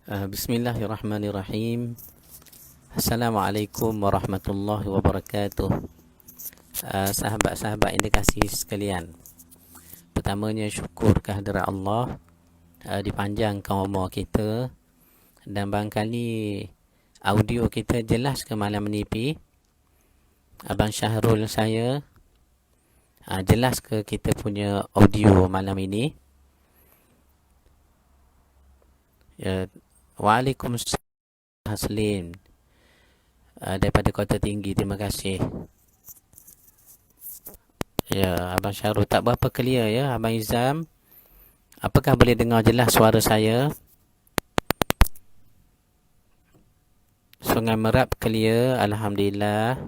Bismillahirrahmanirrahim. Assalamualaikum warahmatullahi wabarakatuh. Sahabat-sahabat yang dikasihi sekalian, pertamanya syukur kehadirat Allah, dipanjangkan umur kita, dan barangkali audio kita jelas ke malam ni Pi? Abang Syahrul saya, jelas ke kita punya audio malam ini? Waalaikumsalam Haslim, daripada Kota Tinggi, terima kasih. Ya, Abang Syahrul tak berapa clear ya. Abang Izam, apakah boleh dengar jelas suara saya? Sungai Merap clear, Alhamdulillah.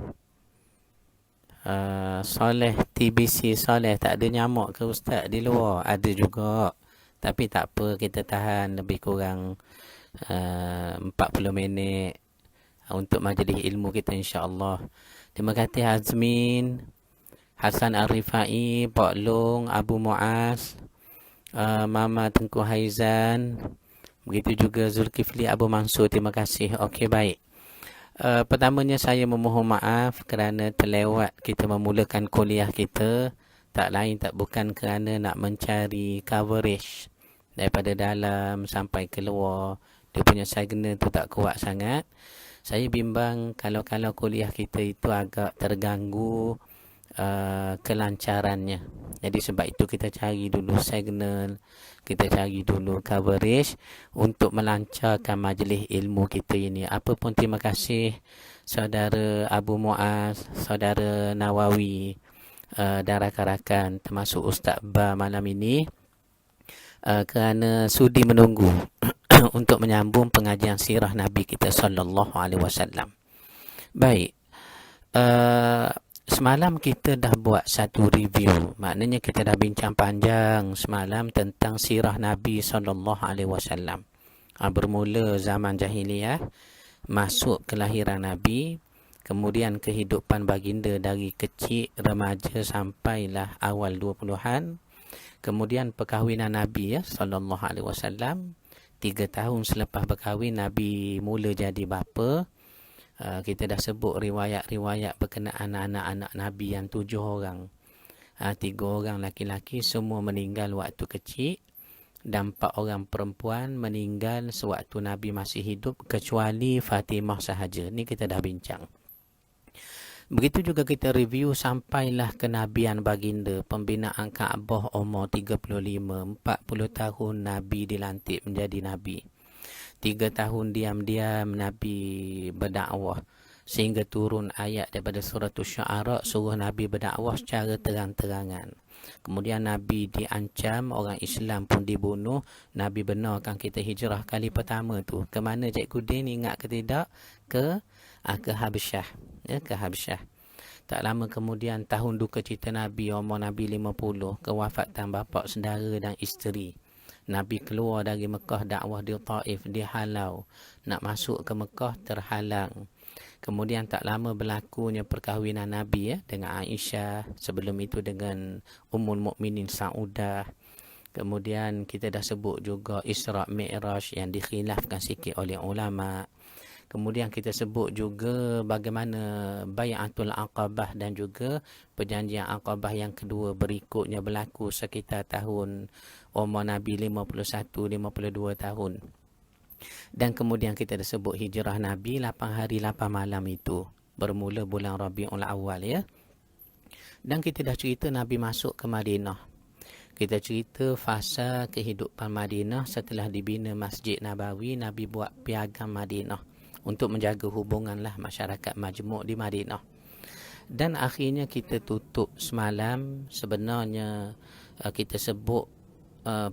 Soleh, TBC Soleh, tak ada nyamuk ke Ustaz di luar? Ada juga, tapi tak apa, kita tahan lebih kurang 40 minit untuk majlis ilmu kita, insya-Allah. Terima kasih Azmin, Hasan Arifai, Pak Long, Abu Muaz, Mama Tengku Haizan, begitu juga Zulkifli Abu Mansur. Terima kasih. Okey, baik. Pertamanya saya memohon maaf kerana terlewat kita memulakan kuliah kita. Tak lain tak bukan kerana nak mencari coverage daripada dalam sampai keluar. Dia punya signal tu tak kuat sangat. Saya bimbang kalau kuliah kita itu agak terganggu kelancarannya. Jadi sebab itu kita cari dulu signal, kita cari dulu coverage untuk melancarkan majlis ilmu kita ini. Apapun, terima kasih saudara Abu Muaz, saudara Nawawi, dan rakan-rakan termasuk Ustaz Ba malam ini, kerana sudi menunggu untuk menyambung pengajian sirah Nabi kita sallallahu alaihi wasallam. Baik. Semalam kita dah buat satu review. Maknanya kita dah bincang panjang semalam tentang sirah Nabi sallallahu alaihi wasallam. Bermula zaman jahiliyah, masuk kelahiran Nabi, kemudian kehidupan baginda dari kecil, remaja sampailah awal 20-an. Kemudian perkahwinan Nabi sallallahu alaihi wasallam. 3 tahun selepas berkahwin Nabi mula jadi bapa. Kita dah sebut riwayat-riwayat berkenaan anak-anak Nabi yang 7 orang. 3 orang laki-laki semua meninggal waktu kecil, dan 4 orang perempuan meninggal sewaktu Nabi masih hidup, kecuali Fatimah sahaja. Ni kita dah bincang. Begitu juga kita review sampailah kenabian baginda, pembinaan Kaabah umur 35, 40 tahun Nabi dilantik menjadi Nabi. 3 tahun diam-diam Nabi berdakwah, sehingga turun ayat daripada surah Asy-Syu'ara suruh Nabi berdakwah secara terang-terangan. Kemudian Nabi diancam, orang Islam pun dibunuh. Nabi benarkan kita hijrah kali pertama tu. Ke mana Cikgu Din, ingat ke tidak? Ke Habsyah. Ke Habsyah. Tak lama kemudian tahun duka cita Nabi, umur Nabi 50, kewafatan bapa, saudara dan isteri. Nabi keluar dari Mekah, dakwah di Taif, dihalau. Nak masuk ke Mekah, terhalang. Kemudian tak lama berlakunya perkahwinan Nabi dengan Aisyah, sebelum itu dengan Ummul Mukminin Saudah. Kemudian kita dah sebut juga Isra' Mi'raj yang dikhilafkan sikit oleh ulama. Kemudian kita sebut juga bagaimana Bai'atul Aqabah dan juga perjanjian Aqabah yang kedua berikutnya berlaku sekitar tahun umur Nabi 51-52 tahun. Dan kemudian kita dah sebut hijrah Nabi 8 hari 8 malam itu, bermula bulan Rabiul Awal ya. Dan kita dah cerita Nabi masuk ke Madinah. Kita cerita fasa kehidupan Madinah setelah dibina Masjid Nabawi. Nabi buat piagam Madinah untuk menjaga hubunganlah masyarakat majmuk di Madinah. Dan akhirnya kita tutup semalam, sebenarnya kita sebut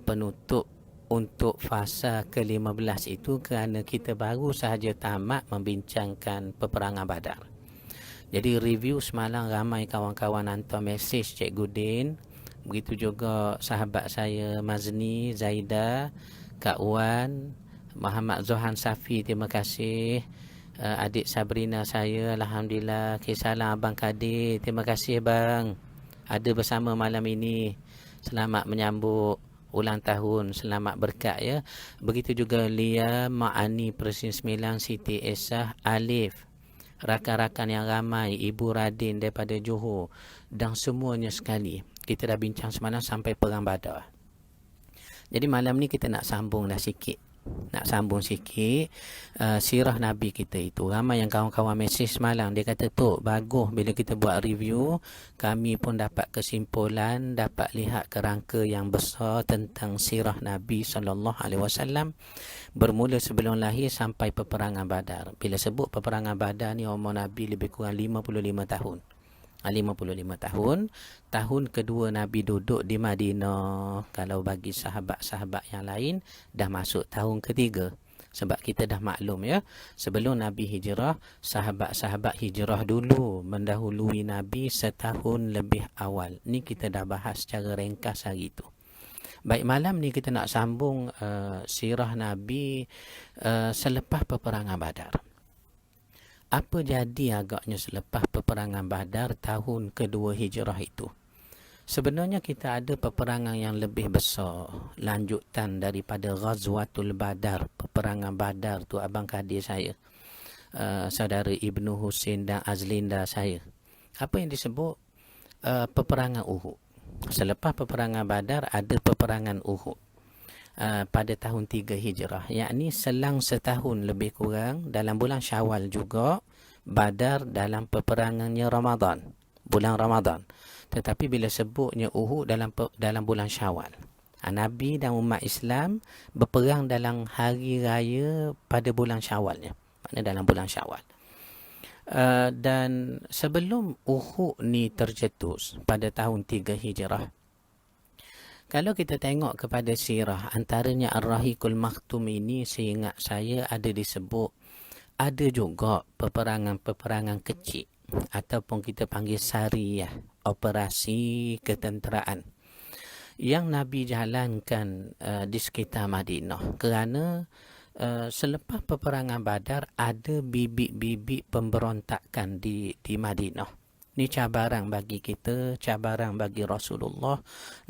penutup untuk fasa ke-15 itu kerana kita baru sahaja tamat membincangkan peperangan Badar. Jadi review semalam ramai kawan-kawan hantar mesej Cikgu Din. Begitu juga sahabat saya Mazni, Zaida, Kak Wan, Muhammad Zohan Safi, terima kasih. Adik Sabrina saya, Alhamdulillah. Salam Abang Kadir, terima kasih bang, ada bersama malam ini. Selamat menyambut ulang tahun selamat berkat ya. Begitu juga Lia, Ma'ani, Persin 9, Siti Esah, Alif, rakan-rakan yang ramai, Ibu Radin daripada Johor, dan semuanya sekali. Kita dah bincang semalam sampai Perang Badar. Jadi malam ni kita nak sambung dah sikit. Nak sambung sikit sirah Nabi kita itu. Ramai yang kawan-kawan mesej semalam, dia kata, Tok, bagus bila kita buat review, kami pun dapat kesimpulan, dapat lihat kerangka yang besar tentang sirah Nabi SAW, bermula sebelum lahir sampai peperangan Badar. Bila sebut peperangan Badar ni, umur Nabi lebih kurang 55 tahun. 55 tahun. Tahun kedua Nabi duduk di Madinah. Kalau bagi sahabat-sahabat yang lain, dah masuk tahun ketiga. Sebab kita dah maklum ya, sebelum Nabi hijrah, sahabat-sahabat hijrah dulu mendahului Nabi setahun lebih awal. Ni kita dah bahas secara ringkas hari itu. Baik, malam ni kita nak sambung sirah Nabi selepas peperangan Badar. Apa jadi agaknya selepas peperangan Badar tahun kedua hijrah itu? Sebenarnya kita ada peperangan yang lebih besar, lanjutan daripada Ghazwatul Badar. Peperangan Badar tu abang kadir saya, saudara Ibnu Husin dan Azlinda saya. Apa yang disebut peperangan Uhud. Selepas peperangan Badar ada peperangan Uhud pada tahun 3 Hijrah, yakni selang setahun lebih kurang, dalam bulan Syawal juga. Badar dalam peperangannya Ramadan, bulan Ramadan. Tetapi bila sebutnya Uhud dalam bulan Syawal, Nabi dan umat Islam berperang dalam hari raya pada bulan Syawalnya, maknanya dalam bulan Syawal. Dan sebelum Uhud ni tercetus pada tahun 3 Hijrah, kalau kita tengok kepada sirah, antaranya Ar-Rahiqul Maktum ini, seingat saya ada disebut, ada juga peperangan-peperangan kecil ataupun kita panggil sariyah, operasi ketenteraan yang Nabi jalankan di sekitar Madinah. Kerana selepas peperangan Badar ada bibit-bibit pemberontakan di Madinah. Ini cabaran bagi kita, cabaran bagi Rasulullah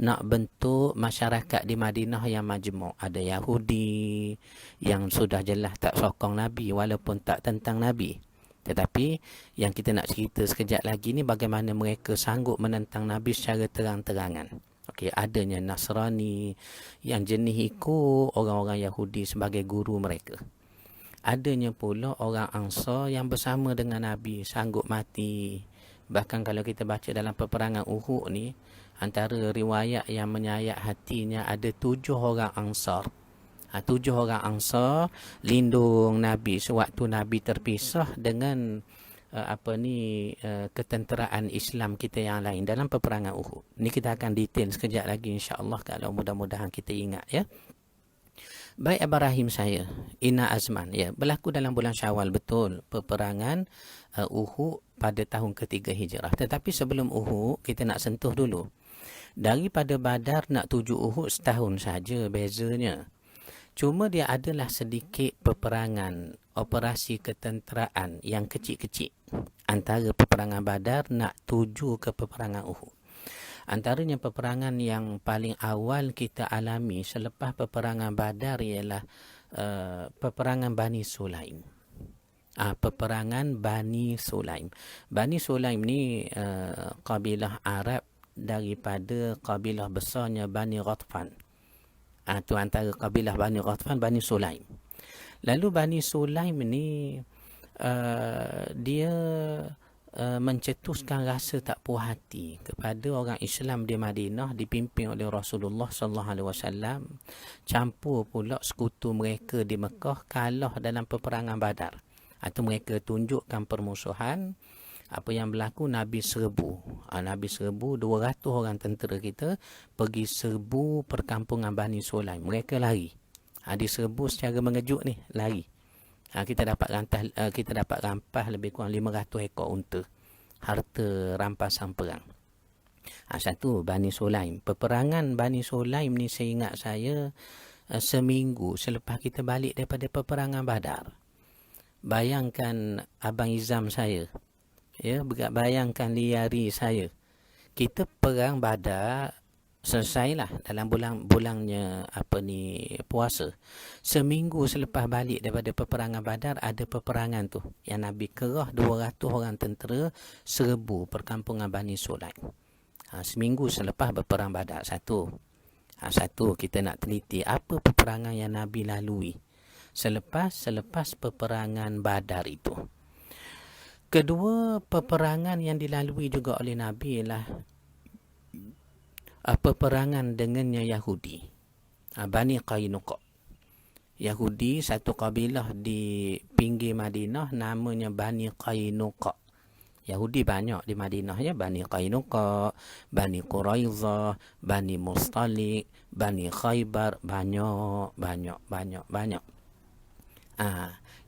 nak bentuk masyarakat di Madinah yang majmuk. Ada Yahudi yang sudah jelas tak sokong Nabi walaupun tak tentang Nabi. Tetapi yang kita nak cerita sekejap lagi ni bagaimana mereka sanggup menentang Nabi secara terang-terangan. Okey, adanya Nasrani yang jenis ikut orang-orang Yahudi sebagai guru mereka. Adanya pula orang Ansar yang bersama dengan Nabi sanggup mati. Bahkan kalau kita baca dalam peperangan Uhud ni, antara riwayat yang menyayat hatinya ada 7 orang Ansar. 7 orang Ansar lindung Nabi sewaktu Nabi terpisah dengan ketenteraan Islam kita yang lain dalam peperangan Uhud. Ni kita akan detail sekejap lagi insya-Allah, kalau mudah-mudahan kita ingat ya. Baik Ibrahim saya, Ina Azman ya, berlaku dalam bulan Syawal, betul, peperangan Uhud pada tahun ketiga Hijrah. Tetapi sebelum Uhud kita nak sentuh dulu. Daripada Badar nak tuju Uhud setahun saja bezanya. Cuma dia adalah sedikit peperangan, operasi ketenteraan yang kecil-kecil antara peperangan Badar nak tuju ke peperangan Uhud. Antaranya peperangan yang paling awal kita alami selepas peperangan Badar ialah peperangan Bani Sulaim. Peperangan Bani Sulaim. Bani Sulaim ni kabilah Arab daripada kabilah besarnya Bani Ghatfan. Itu antara kabilah Bani Ghatfan, Bani Sulaim. Lalu Bani Sulaim ni dia mencetuskan rasa tak puas hati kepada orang Islam di Madinah dipimpin oleh Rasulullah SAW, campur pula sekutu mereka di Mekah kalah dalam peperangan Badar. Atau mereka tunjukkan permusuhan. Apa yang berlaku, Nabi serbu 200 orang tentera kita pergi serbu perkampungan Bani Sulaim. Mereka lari. Diserbu secara mengejut ni, lari. Kita dapat rampas lebih kurang 500 ekor unta, harta rampasan perang. Satu Bani Sulaim. Peperangan Bani Sulaim ni seingat saya seminggu selepas kita balik daripada peperangan Badar. Bayangkan Abang Izam saya, ya, bayangkan Liari saya. Kita perang Badar selesailah dalam bulannya puasa. Seminggu selepas balik daripada peperangan Badar, ada peperangan tu yang Nabi kerah 200 orang tentera serbu perkampungan Bani Sulaim. Seminggu selepas berperang Badar. Satu kita nak teliti apa peperangan yang Nabi lalui selepas peperangan Badar itu. Kedua peperangan yang dilalui juga oleh Nabi ialah peperangan dengannya Yahudi, Bani Qainuqa. Yahudi, satu kabilah di pinggir Madinah namanya Bani Qainuqa. Yahudi banyak di Madinah ya, Bani Qainuqa, Bani Quraidah, Bani Mustalik, Bani Khaybar, banyak.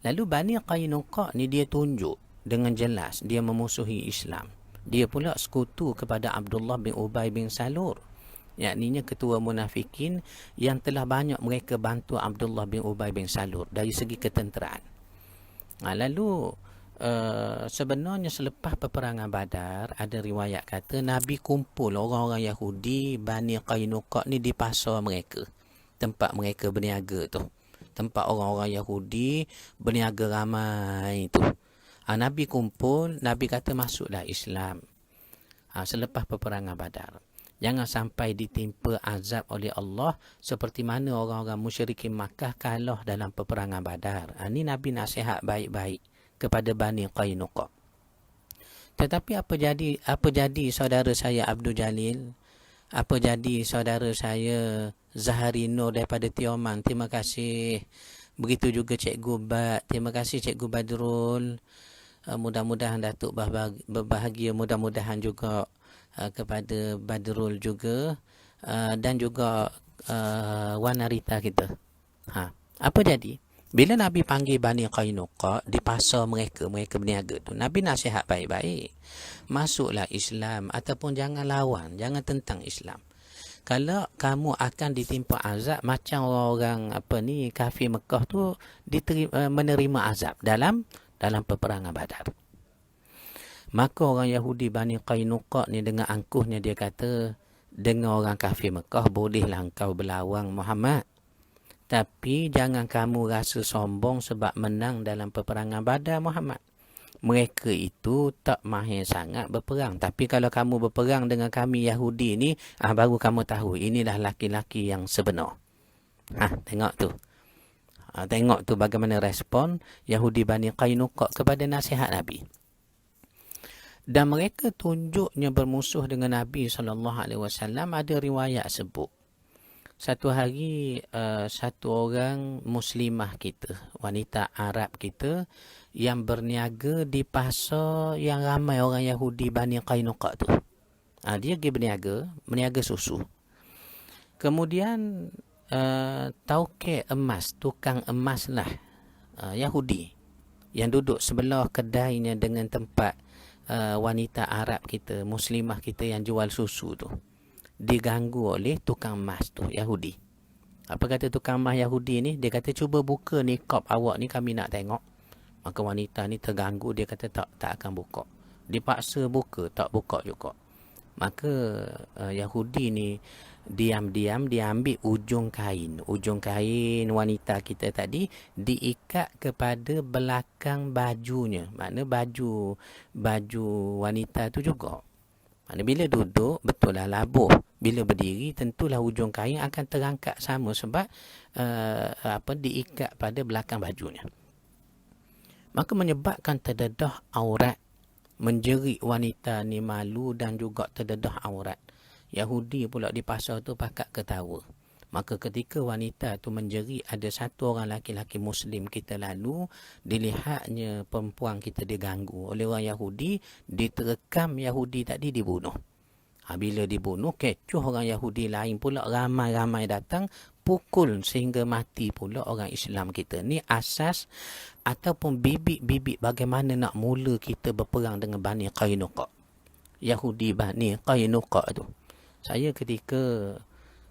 Lalu Bani Qainuqa ni dia tunjuk dengan jelas dia memusuhi Islam. Dia pula sekutu kepada Abdullah bin Ubay bin Salul, yakninya ketua munafikin yang telah banyak mereka bantu Abdullah bin Ubay bin Salul dari segi ketenteraan. Lalu sebenarnya selepas peperangan Badar, ada riwayat kata Nabi kumpul orang-orang Yahudi Bani Qainuqa ni di pasar mereka, tempat mereka berniaga tu, tempat orang-orang Yahudi berniaga ramai tu. Nabi kumpul, Nabi kata masuklah Islam selepas peperangan Badar. Jangan sampai ditimpa azab oleh Allah seperti mana orang-orang musyrikin Makkah kalah dalam peperangan Badar. Ini Nabi nasihat baik-baik kepada Bani Qainuqa. Tetapi apa jadi saudara saya Abdul Jalil? Apa jadi saudara saya Zaharino daripada Tioman? Terima kasih. Begitu juga Cikgu Bat. Terima kasih Cikgu Badrul. Mudah-mudahan Datuk berbahagia. Mudah-mudahan juga kepada Badrul juga dan juga Wanarita kita. Apa jadi? Bila Nabi panggil Bani Qainuqa di pasar mereka berniaga tu, Nabi nasihat baik-baik. Masuklah Islam ataupun jangan lawan, jangan tentang Islam. Kalau kamu akan ditimpa azab macam orang kafir Mekah tu menerima azab dalam peperangan Badar. Maka orang Yahudi Bani Qainuqa ni dengan angkuhnya dia kata, dengan orang kafir Mekah bolehlah engkau berlawang Muhammad, tapi jangan kamu rasa sombong sebab menang dalam peperangan Badar Muhammad. Mereka itu tak mahir sangat berperang, tapi kalau kamu berperang dengan kami Yahudi ni, baru kamu tahu inilah laki-laki yang sebenar. Tengok tu. Tengok tu bagaimana respon Yahudi Bani Qainuqa kepada nasihat Nabi. Dan mereka tunjuknya bermusuh dengan Nabi SAW. Ada riwayat sebut satu hari satu orang muslimah kita, wanita Arab kita yang berniaga di pasar yang ramai orang Yahudi Bani Qainuqa tu. Dia pergi berniaga susu. Kemudian tauke emas, tukang emas lah, Yahudi yang duduk sebelah kedainya dengan tempat wanita Arab kita, muslimah kita yang jual susu tu, diganggu oleh tukang emas tu, Yahudi. Apa kata tukang emas Yahudi ni? Dia kata cuba buka niqab awak ni, kami nak tengok. Maka wanita ni terganggu, dia kata tak akan buka. Dipaksa buka, tak buka juga. Maka Yahudi ni diam-diam dia ambil ujung kain wanita kita tadi, diikat kepada belakang bajunya. Makna baju wanita tu juga. Makna bila duduk betul lah labuh, bila berdiri tentulah ujung kain akan terangkat sama sebab diikat pada belakang bajunya. Maka menyebabkan terdedah aurat, menjerit wanita ni malu dan juga terdedah aurat. Yahudi pula di pasar tu pakat ketawa. Maka ketika wanita tu menjerit, ada satu orang laki-laki Muslim kita lalu, dilihatnya perempuan kita diganggu oleh orang Yahudi, diterekam Yahudi tadi dibunuh. Bila dibunuh, kecoh orang Yahudi lain pula ramai-ramai datang, pukul sehingga mati pula orang Islam kita. Ni asas ataupun bibit-bibit bagaimana nak mula kita berperang dengan Bani Qainuqa. Yahudi Bani Qainuqa tu. Saya ketika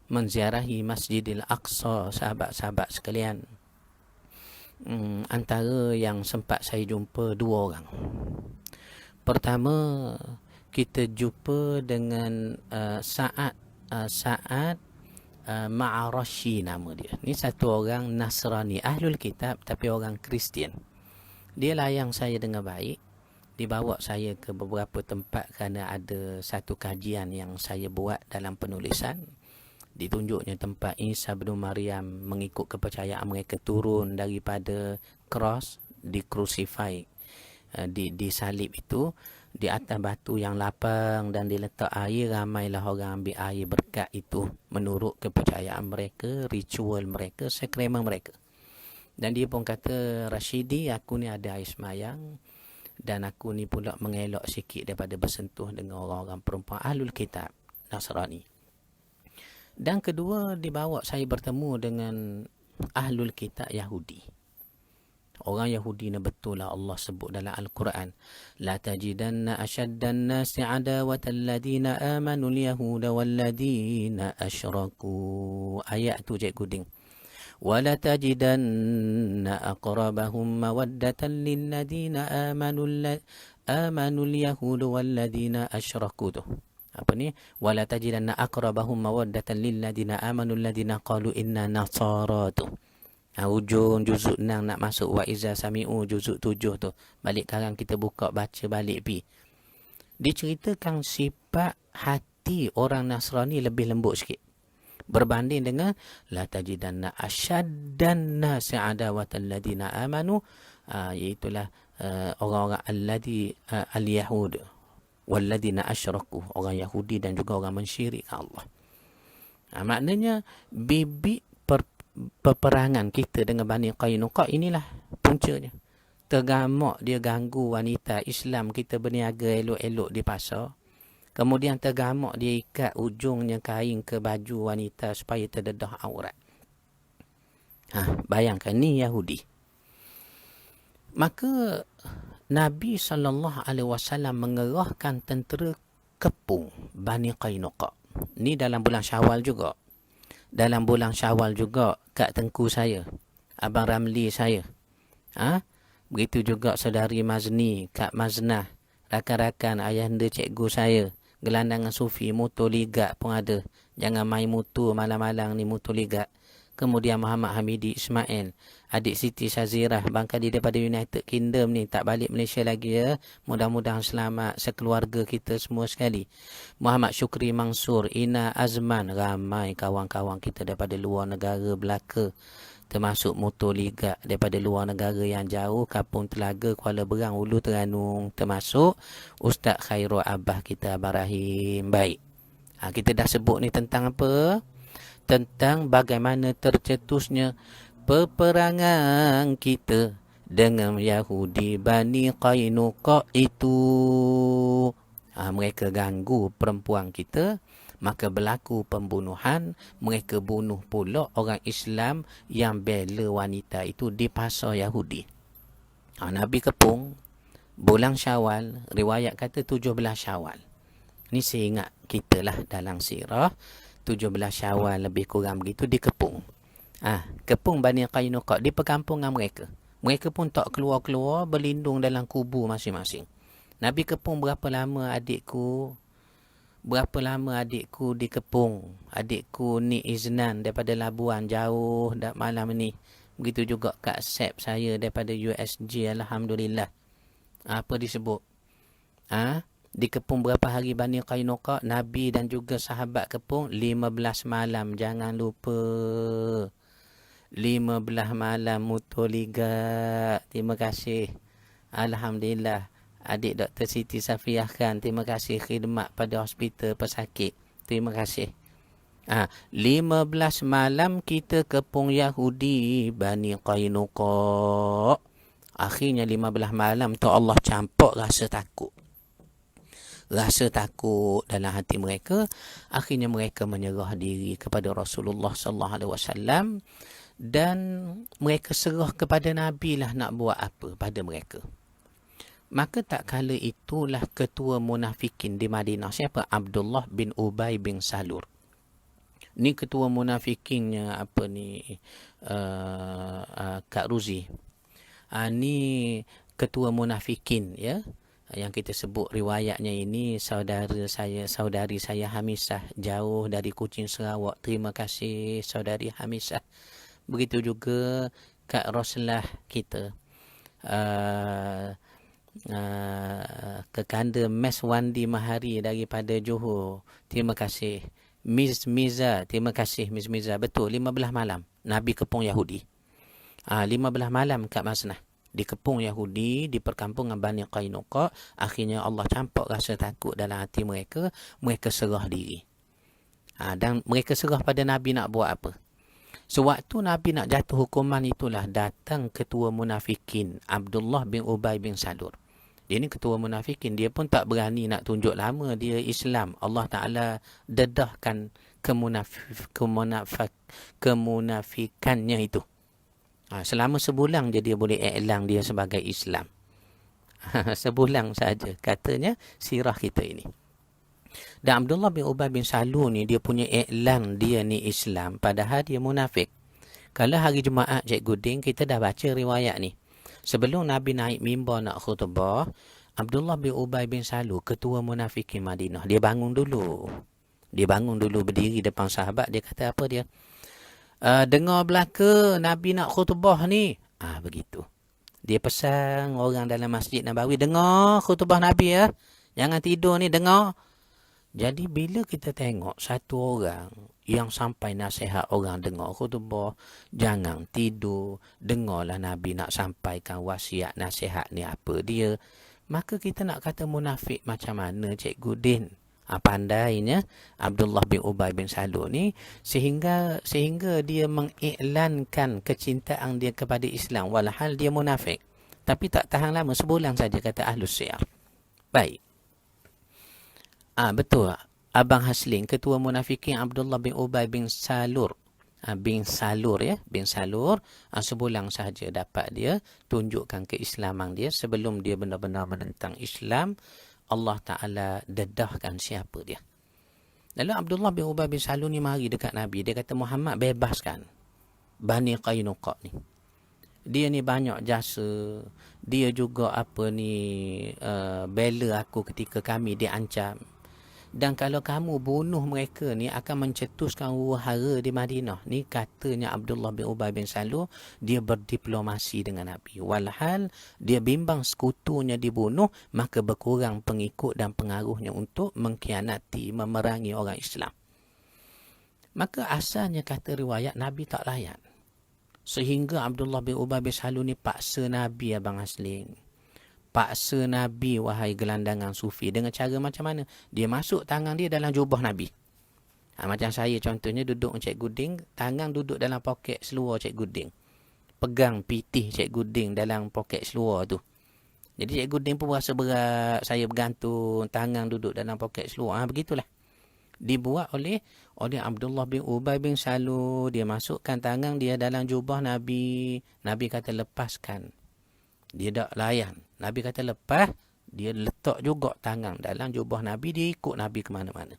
menziarahi Masjidil Aqsa, sahabat-sahabat sekalian, antara yang sempat saya jumpa dua orang. Pertama, kita jumpa dengan Sa'ad Sa'ad Ma'arashi nama dia. Ni satu orang Nasrani, Ahlul Kitab tapi orang Kristian. Dia layang saya dengan baik. Dibawa saya ke beberapa tempat kerana ada satu kajian yang saya buat dalam penulisan. Ditunjuknya tempat Isa bin Maryam mengikut kepercayaan mereka turun daripada cross, di-crucify, disalib itu di atas batu yang lapang dan diletak air. Ramailah orang ambil air berkat itu menurut kepercayaan mereka, ritual mereka, sakramen mereka. Dan dia pun kata, Rashidi, aku ni ada air semayang dan aku ni pula mengelak sikit daripada bersentuh dengan orang-orang perempuan Ahlul Kitab Nasrani. Dan kedua, dibawa saya bertemu dengan Ahlul Kitab Yahudi. Orang Yahudi ni betul lah Allah sebut dalam Al-Quran. La tajidanna asyaddan nasi adawatan ladina amanu al-yahuda walladina asyraku. Ayat tu Cikgu Ding. Wala tajidanna aqrabahum mawaddatan lilladina amanu al-yahuda walladina asyraku tu. Apa ni? Wala tajidanna aqrabahum mawaddatan lilladina amanu alladina qalu inna nasara tu. Ujung juzuk 6 nak masuk wa iza sami'u juzuk 7 tu. Balik sekarang kita buka baca balik pi. Diceritakan sifat hati orang Nasrani lebih lembut sikit berbanding dengan la tajidanna asyaddan nasi adawatan ladina amanu, iaitulah orang-orang alladhi al-yahud walladina asyraku, orang Yahudi dan juga orang mensyirikkan Allah. Maknanya bibit peperangan kita dengan Bani Qainuqa inilah puncanya. Tergamak dia ganggu wanita Islam kita berniaga elok-elok di pasar. Kemudian tergamak dia ikat ujungnya kain ke baju wanita supaya terdedah aurat. Bayangkan ni Yahudi. Maka Nabi SAW mengerahkan tentera kepung Bani Qainuqa. Ni dalam bulan Syawal juga. Dalam bulan Syawal juga Kak Tengku saya, Abang Ramli saya. Begitu juga saudari Mazni, Kak Maznah, rakan-rakan ayahanda cikgu saya, gelandangan sufi, motor ligat pun ada. Jangan main motor malam-malam ni, motor ligat. Kemudian Muhammad Hamidi Ismail, adik Siti Syazirah, bangkali daripada United Kingdom ni, tak balik Malaysia lagi ya. Mudah-mudahan selamat sekeluarga kita semua sekali. Muhammad Syukri Mansur, Ina Azman, ramai kawan-kawan kita daripada luar negara belaka. Termasuk motor ligat daripada luar negara yang jauh, Kampung Telaga, Kuala Berang, Ulu Terenung. Termasuk Ustaz Khairul Abah kita, Abang Rahim. Baik. Kita dah sebut ni tentang apa? Tentang bagaimana tercetusnya peperangan kita dengan Yahudi Bani Qainuqa itu. Mereka ganggu perempuan kita, maka berlaku pembunuhan. Mereka bunuh pula orang Islam yang bela wanita itu di pasar Yahudi. Nabi kepung bulan Syawal, riwayat kata 17 Syawal. Ni saya ingat kita lah dalam sirah, 17 Syawal lebih kurang begitu dikepung. Kepung Bani Qainuqa di perkampungan mereka. Mereka pun tak keluar-keluar, berlindung dalam kubu masing-masing. Nabi kepung berapa lama adikku? Berapa lama adikku dikepung? Adikku ni Iznan daripada Labuan, jauh dah malam ni. Begitu juga Kak Sep saya daripada USG, Alhamdulillah. Apa disebut? Dikepung berapa hari Bani Qainuqa? Nabi dan juga sahabat kepung 15 malam. Jangan lupa 15 malam motor ligat. Terima kasih. Alhamdulillah. Adik Dr. Siti Safiah Khan, terima kasih khidmat pada hospital pesakit. Terima kasih. 15 malam kita kepung Yahudi Bani Qainuqa. Akhirnya 15 malam tu Allah campur rasa takut. Rasa takut dalam hati mereka. Akhirnya mereka menyerah diri kepada Rasulullah SAW. Dan mereka serah kepada Nabi lah nak buat apa pada mereka. Maka tak kala itulah ketua munafikin di Madinah. Siapa? Abdullah bin Ubay bin Salur. Ni ketua munafikinnya apa ni? Kak Ruzi. Ni ketua munafikin ya. yang kita sebut riwayatnya ini, saudari saya Hamisah jauh dari Kuching Sarawak. Terima kasih saudari Hamisah. Begitu juga Kak Roslah kita, ke kanda Mes Wandi Mahari daripada Johor. Terima kasih. Miss Miza, terima kasih Miss Miza. Betul, 15 malam Nabi kepung Yahudi. 15 malam Kak Masnah dikepung Yahudi di perkampungan Bani Qainuqa. Akhirnya Allah campak rasa takut dalam hati mereka. Mereka serah diri. Dan mereka serah pada Nabi nak buat apa. Sewaktu Nabi nak jatuh hukuman itulah datang ketua munafikin Abdullah bin Ubay bin Salul. Dia ni ketua munafikin. Dia pun tak berani nak tunjuk lama dia Islam. Allah Ta'ala dedahkan kemunafikannya itu. Selama sebulan je dia boleh iklan dia sebagai Islam. Sebulan saja katanya sirah kita ini. Dan Abdullah bin Ubay bin Salul ni dia punya iklan dia ni Islam padahal dia munafik. Kalau hari Jumaat Cikgu Din kita dah baca riwayat ni. Sebelum Nabi naik mimbar nak khutbah, Abdullah bin Ubay bin Salul ketua munafikin Madinah, dia bangun dulu. Dia bangun dulu berdiri depan sahabat. Dia kata apa dia? Dengar belaka Nabi nak khutbah ni. Begitu. Dia pesan orang dalam Masjid Nabawi, dengar khutbah Nabi ya. Jangan tidur ni, dengar. Jadi bila kita tengok satu orang yang sampai nasihat orang dengar khutbah, jangan tidur, dengarlah Nabi nak sampaikan wasiat nasihat ni apa dia, maka kita nak kata munafik macam mana Cikgu Din? Pandainya Abdullah bin Ubay bin Salul ni sehingga dia mengiklankan kecintaan dia kepada Islam walhal dia munafik. Tapi tak tahan lama, sebulan saja kata Ahlus Syiar. Baik. Betul. Abang Haslin, ketua munafikin Abdullah bin Ubay bin Salul. Bin Salul. Sebulan sahaja dapat dia tunjukkan keislaman dia. Sebelum dia benar-benar menentang Islam, Allah Ta'ala dedahkan siapa dia. Lalu Abdullah bin Ubay bin Salul ni mari dekat Nabi. Dia kata, Muhammad bebaskan Bani Qainuqa ni. Dia ni banyak jasa. Dia juga bela aku ketika kami diancam. Dan kalau kamu bunuh mereka ni akan mencetuskan huru-hara di Madinah. Ni katanya Abdullah bin Ubay bin Salul, dia berdiplomasi dengan Nabi. Walhal dia bimbang sekutunya dibunuh, maka berkurang pengikut dan pengaruhnya untuk mengkhianati, memerangi orang Islam. Maka asalnya kata riwayat Nabi tak layan. Sehingga Abdullah bin Ubay bin Salul ni paksa Nabi, Abang Haslin. Paksa Nabi, wahai gelandangan sufi. Dengan cara macam mana? Dia masuk tangan dia dalam jubah Nabi. Macam saya contohnya duduk Cikgu Ding, tangan duduk dalam poket seluar Cikgu Ding. Pegang pitih Cikgu Ding dalam poket seluar tu. Jadi Cikgu Ding pun rasa berat, saya bergantung, tangan duduk dalam poket seluar. Begitulah. Dibuat oleh Abdullah bin Ubay bin Salul. Dia masukkan tangan dia dalam jubah Nabi. Nabi kata lepaskan. Dia tak layan. Nabi kata lepas, dia letak juga tangan dalam jubah Nabi, dia ikut Nabi ke mana-mana.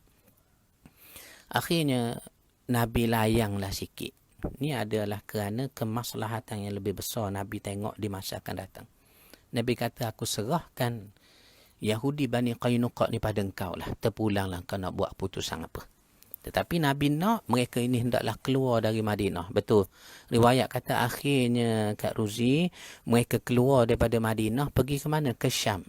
Akhirnya, Nabi layanglah sikit. Ini adalah kerana kemaslahatan yang lebih besar Nabi tengok di masa akan datang. Nabi kata, aku serahkan Yahudi Bani Qainuqa ni pada engkau lah. Terpulanglah kau nak buat putusan apa. Tetapi Nabi nak mereka ini hendaklah keluar dari Madinah. Betul. Riwayat kata akhirnya Kak Ruzi, mereka keluar daripada Madinah pergi ke mana? Ke Syam.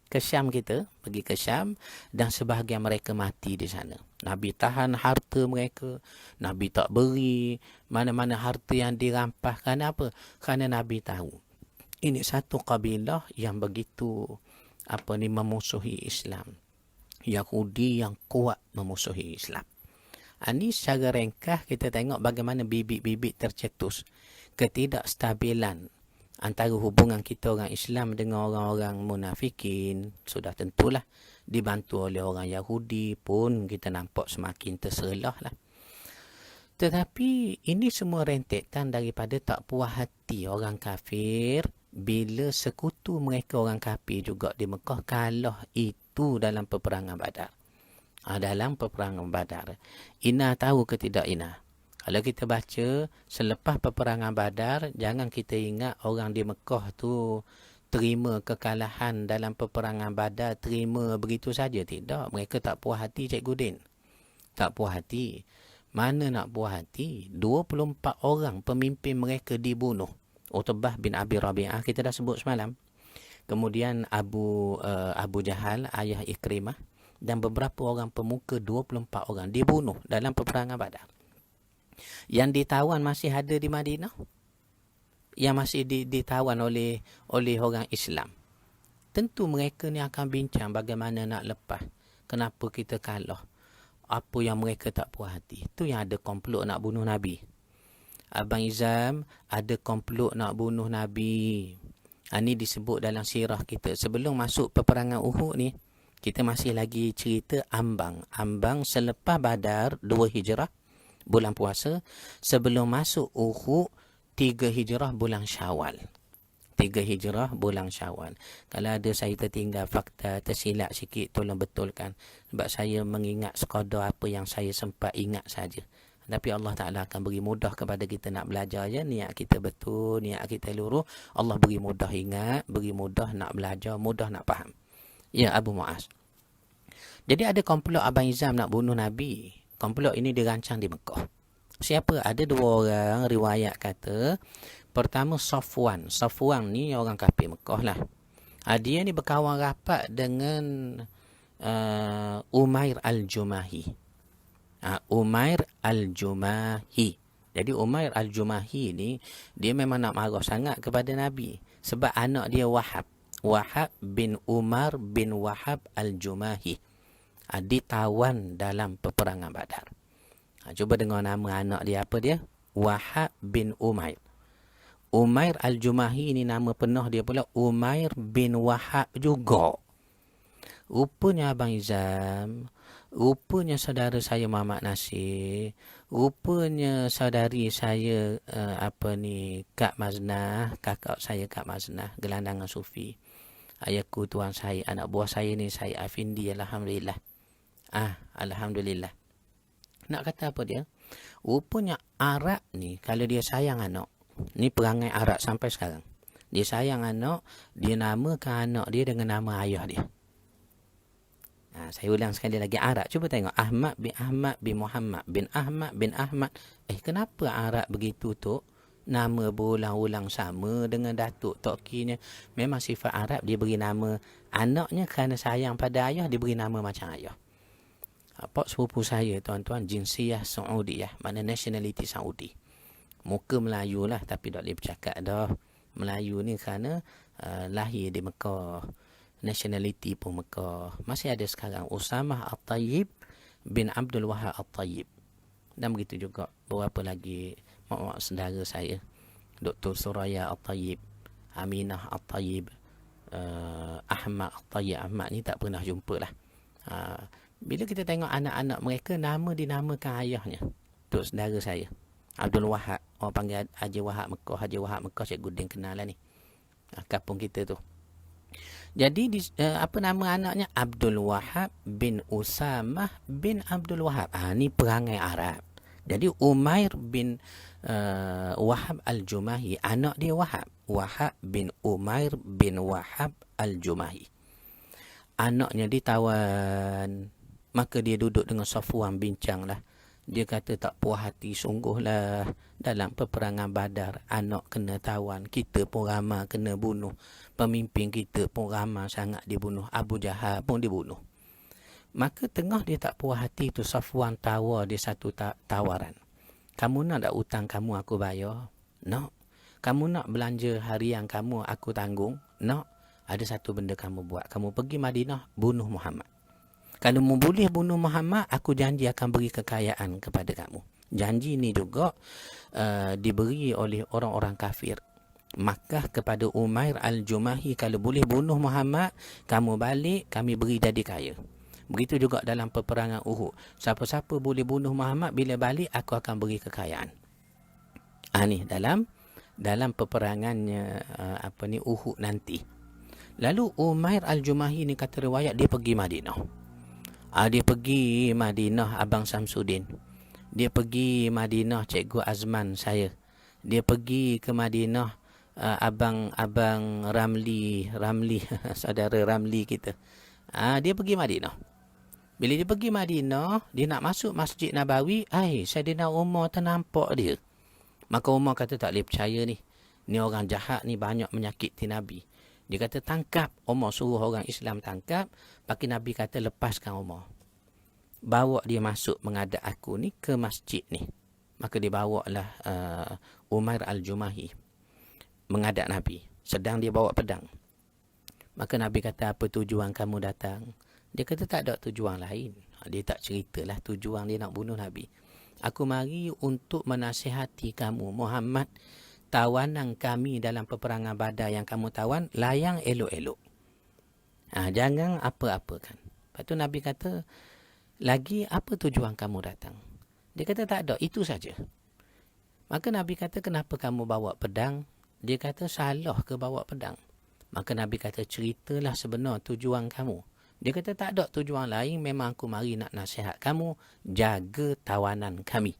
Ke Syam kita, pergi ke Syam dan sebahagian mereka mati di sana. Nabi tahan harta mereka. Nabi tak beri mana-mana harta yang dirampas. Kerana apa? Kerana Nabi tahu. Ini satu kabilah yang begitu memusuhi Islam. Yahudi yang kuat memusuhi Islam. Ini secara ringkas kita tengok bagaimana bibit-bibit tercetus ketidakstabilan antara hubungan kita orang Islam dengan orang-orang munafikin. Sudah tentulah dibantu oleh orang Yahudi pun kita nampak semakin terselah lah. Tetapi ini semua rentetan daripada tak puas hati orang kafir bila sekutu mereka orang kafir juga di Mekah kalah itu dalam peperangan Badar. Dalam peperangan Badar. Ina tahu ke tidak Ina? Kalau kita baca selepas peperangan Badar, jangan kita ingat orang di Mekah tu terima kekalahan dalam peperangan Badar, terima begitu saja? Tidak. Mereka tak puas hati, Cikgu Din. Tak puas hati. Mana nak puas hati? 24 orang pemimpin mereka dibunuh. Utbah bin Abi Rabi'ah kita dah sebut semalam. Kemudian Abu Jahal, ayah Ikrimah, dan beberapa orang pemuka, 24 orang dibunuh dalam peperangan Badar. Yang ditawan masih ada di Madinah, yang masih ditawan oleh orang Islam. Tentu mereka ni akan bincang bagaimana nak lepas. Kenapa kita kalah? Apa yang mereka tak puas hati? Itu yang ada komplot nak bunuh Nabi. Abang Izam ada komplot nak bunuh Nabi. Ini disebut dalam sirah kita. Sebelum masuk peperangan Uhud ni, kita masih lagi cerita ambang. Ambang selepas Badar 2 Hijrah bulan puasa, sebelum masuk Uhud 3 Hijrah bulan Syawal. 3 Hijrah bulan Syawal. Kalau ada saya tertinggal fakta, tersilap sikit, tolong betulkan. Sebab saya mengingat sekadar apa yang saya sempat ingat saja. Tapi Allah Ta'ala akan beri mudah kepada kita nak belajar je. Niat kita betul, niat kita lurus. Allah beri mudah ingat, beri mudah nak belajar, mudah nak faham. Ya, Abu Mu'az. Jadi ada komplot Abang Izam nak bunuh Nabi. Komplot ini dirancang di Mekah. Siapa? Ada 2 orang riwayat kata. Pertama Safwan. Safwan ni orang kafir Mekah lah. Dia ni berkawan rapat dengan Umair Al-Jumahi. Umair Al-Jumahi. Jadi Umair Al-Jumahi ni, dia memang nak marah sangat kepada Nabi. Sebab anak dia Wahab. Wahab bin Umar bin Wahab Al-Jumahi. Ditawan dalam peperangan Badar. Cuba dengar nama anak dia, apa dia? Wahab bin Umair. Umair Al-Jumahi ni nama penuh dia pula Umair bin Wahab juga. Rupanya Abang Izam, rupanya saudara saya Muhammad Nasir, rupanya saudari saya Kak Maznah, kakak saya Kak Maznah, gelandangan sufi. Ayahku, tuan saya, anak buah saya ni saya Afindi, alhamdulillah. Alhamdulillah. Nak kata apa dia? Rupanya Arab ni kalau dia sayang anak, ni perangai Arab sampai sekarang. Dia sayang anak, dia namakan anak dia dengan nama ayah dia. Saya ulang sekali lagi, Arab. Cuba tengok. Ahmad bin Muhammad bin Ahmad bin Ahmad. Kenapa Arab begitu tu? Nama berulang-ulang sama dengan datuk tokinya. Memang sifat Arab, dia beri nama anaknya kerana sayang pada ayah, dia beri nama macam ayah. Pak sepupu saya, tuan-tuan, jinsiyah Saudiyah, mana nationality Saudi. Muka Melayu lah, tapi tak boleh bercakap dah. Melayu ni kerana lahir di Mekah. Nationality pun Mekah. Masih ada sekarang Usamah At-Tayyib bin Abdul Wahab At-Tayyib. Dan begitu juga beberapa lagi mak saudara saya, Dr. Suraya At-Tayyib, Aminah At-Tayyib, Ahmad At-Tayyib. Ahmad ni tak pernah jumpa lah. Bila kita tengok anak-anak mereka, nama dinamakan ayahnya. Tu saudara saya Abdul Wahab, orang panggil Haji Wahab Mekah. Haji Wahab Mekah, Cikgu Din kenal lah ni, kampung kita tu. Jadi apa nama anaknya? Abdul Wahab bin Usamah bin Abdul Wahab. Ni perangai Arab. Jadi Umair bin Wahab Al-Jumahi, anak dia Wahab. Wahab bin Umair bin Wahab Al-Jumahi. Anaknya ditawan. Maka dia duduk dengan Safwan, bincang lah. Dia kata tak puas hati sungguhlah dalam peperangan Badar. Anak kena tawan, kita pun ramai kena bunuh. Pemimpin kita pun ramai sangat dibunuh. Abu Jahal pun dibunuh. Maka tengah dia tak puas hati tu, Safwan tawar dia satu tawaran. Kamu nak tak hutang kamu aku bayar? Nak. Kamu nak belanja harian kamu aku tanggung? Nak. Ada satu benda kamu buat. Kamu pergi Madinah, bunuh Muhammad. Kalau mu boleh bunuh Muhammad, aku janji akan beri kekayaan kepada kamu. Janji ni juga diberi oleh orang-orang kafir Makkah kepada Umair Al-Jumahi. Kalau boleh bunuh Muhammad, kamu balik, kami beri jadi kaya. Begitu juga dalam peperangan Uhud. Siapa-siapa boleh bunuh Muhammad, bila balik aku akan beri kekayaan. Ni dalam peperangannya Uhud nanti. Lalu Umair Al-Jumahi ni kata riwayat, dia pergi Madinah. Dia pergi Madinah Abang Samsudin. Dia pergi Madinah Cikgu Azman saya. Dia pergi ke Madinah abang Ramli saudara Ramli kita. Dia pergi Madinah. Bila dia pergi Madinah, dia nak masuk Masjid Nabawi, Saidina Umar ternampak dia. Maka Umar kata tak boleh percaya ni. Ni orang jahat ni banyak menyakiti Nabi. Dia kata tangkap. Umar suruh orang Islam tangkap. Pakai Nabi kata lepaskan Umar. Bawa dia masuk menghadap aku ni ke masjid ni. Maka dia bawa lah Umair Al-Jumahi menghadap Nabi. Sedang dia bawa pedang. Maka Nabi kata, apa tujuan kamu datang? Dia kata tak ada tujuan lain. Dia tak ceritalah tujuan dia nak bunuh Nabi. Aku mari untuk menasihati kamu, Muhammad. Tawanan kami dalam peperangan Badar yang kamu tawan, layang elok-elok. Jangan apa-apakan. Lepas tu Nabi kata, lagi apa tujuan kamu datang? Dia kata tak ada, itu saja. Maka Nabi kata, kenapa kamu bawa pedang? Dia kata, salah ke bawa pedang? Maka Nabi kata, ceritalah sebenar tujuan kamu. Dia kata, tak ada tujuan lain, memang aku mari nak nasihat kamu, jaga tawanan kami.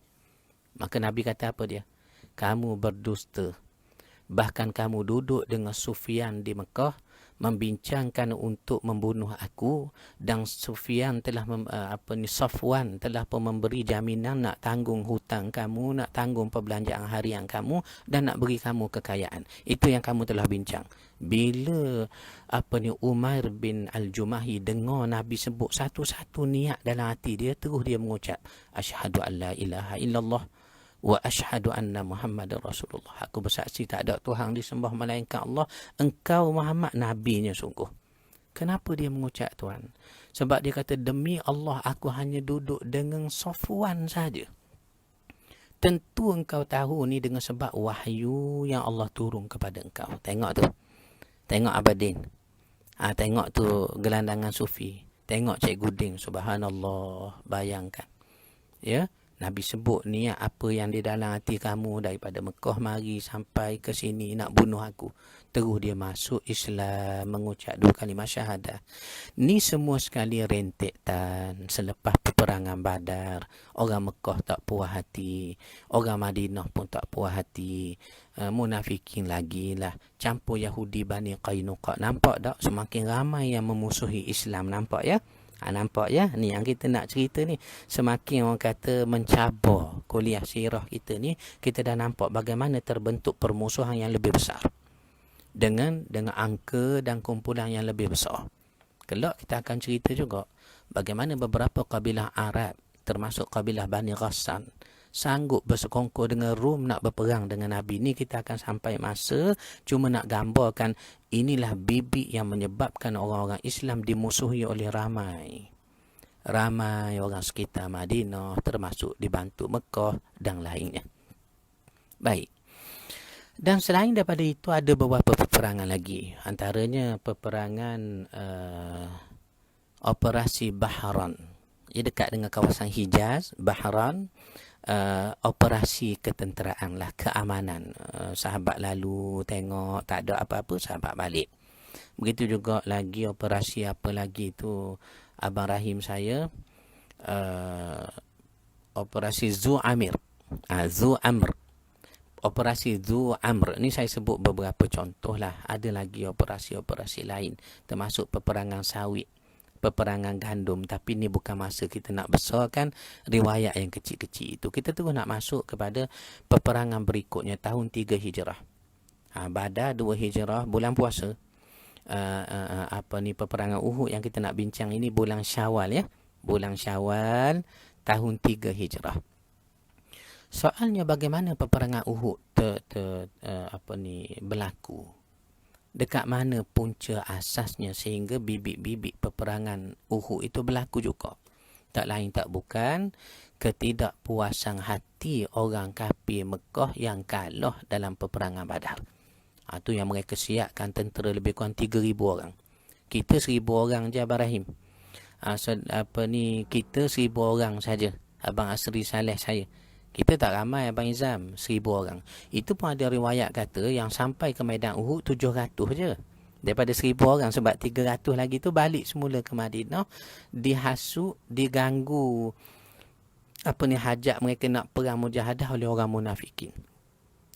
Maka Nabi kata apa dia? Kamu berdusta. Bahkan kamu duduk dengan Sufyan di Mekah, membincangkan untuk membunuh aku, dan Sufyan telah Safwan telah memberi jaminan nak tanggung hutang kamu, nak tanggung perbelanjaan harian kamu, dan nak beri kamu kekayaan. Itu yang kamu telah bincang. Bila Umair bin Al-Jumahi dengar Nabi sebut satu-satu niat dalam hati dia, terus dia mengucap, asyhadu an la ilaha illallah wa asyhadu anna Muhammadar Rasulullah. Aku bersaksi tak ada Tuhan disembah melainkan Allah. Engkau Muhammad nabinya sungguh. Kenapa dia mengucap Tuhan? Sebab dia kata, demi Allah aku hanya duduk dengan Safwan saja. Tentu engkau tahu ni dengan sebab wahyu yang Allah turun kepada engkau. Tengok tu. Tengok Abadin. Tengok tu gelandangan sufi. Tengok Cikgu Ding. Subhanallah. Bayangkan. Ya. Nabi sebut ni apa yang di dalam hati kamu daripada Mekah mari sampai ke sini nak bunuh aku. Terus dia masuk Islam, mengucap 2 kalimah syahadah. Ni semua sekali rentetan selepas peperangan Badar. Orang Mekah tak puas hati. Orang Madinah pun tak puas hati. Munafikin lagi lah. Campur Yahudi Bani Qainuqa. Nampak tak? Semakin ramai yang memusuhi Islam. Nampak ya? Nampak ya, ni yang kita nak cerita ni. Semakin orang kata mencabar kuliah sirah kita ni, kita dah nampak bagaimana terbentuk permusuhan yang lebih besar dengan angka dan kumpulan yang lebih besar. Kelak kita akan cerita juga bagaimana beberapa kabilah Arab, termasuk kabilah Bani Ghassan, sanggup bersekongkol dengan Rom nak berperang dengan Nabi. Ni kita akan sampai masa, cuma nak gambarkan inilah bibit yang menyebabkan orang-orang Islam dimusuhi oleh ramai orang sekitar Madinah, termasuk dibantu Mekah dan lainnya. Baik. Dan selain daripada itu ada beberapa peperangan lagi. Antaranya peperangan Operasi Bahran. Ia dekat dengan kawasan Hijaz, Bahran. Operasi ketenteraan lah, keamanan. Sahabat lalu tengok tak ada apa-apa, sahabat balik. Begitu juga lagi operasi apa lagi tu Abang Rahim saya, Operasi Zu Amir. Zu Amr. Operasi Zu Amr ni saya sebut beberapa contoh lah. Ada lagi operasi-operasi lain, termasuk peperangan sawit, peperangan gandum. Tapi ni bukan masa kita nak besarkan riwayat yang kecil-kecil itu. Kita terus nak masuk kepada peperangan berikutnya, tahun 3 Hijrah. Badar 2 Hijrah, bulan puasa. Peperangan Uhud yang kita nak bincang ini bulan Syawal ya. Bulan Syawal tahun 3 Hijrah. Soalnya bagaimana peperangan Uhud berlaku? Dekat mana punca asasnya sehingga bibit-bibit peperangan Uhud itu berlaku juga? Tak lain tak bukan ketidakpuasan hati orang kafir Mekah yang kalah dalam peperangan Badar. Itu yang mereka siapkan tentera lebih kurang 3,000 orang. Kita 1,000 orang je Abang Rahim. Kita 1,000 orang saja. Abang Asri Saleh saya. Kita tak ramai Abang Izam, 1,000 orang. Itu pun ada riwayat kata yang sampai ke Medan Uhud 700 je. Daripada 1,000 orang, sebab 300 lagi tu balik semula ke Madinah, dihasut, diganggu hajat mereka nak perang mujahadah oleh orang munafikin.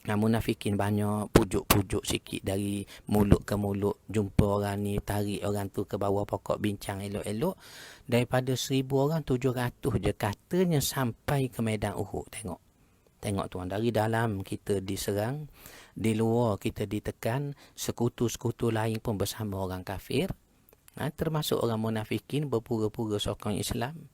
Munafikin banyak pujuk-pujuk sikit dari mulut ke mulut. Jumpa orang ni, tarik orang tu ke bawah pokok bincang elok-elok. Daripada 1,000 orang, 700 je katanya sampai ke medan Uhud. Tengok tuan, dari dalam kita diserang, di luar kita ditekan, sekutu-sekutu lain pun bersama orang kafir. Termasuk orang munafikin berpura-pura sokong Islam.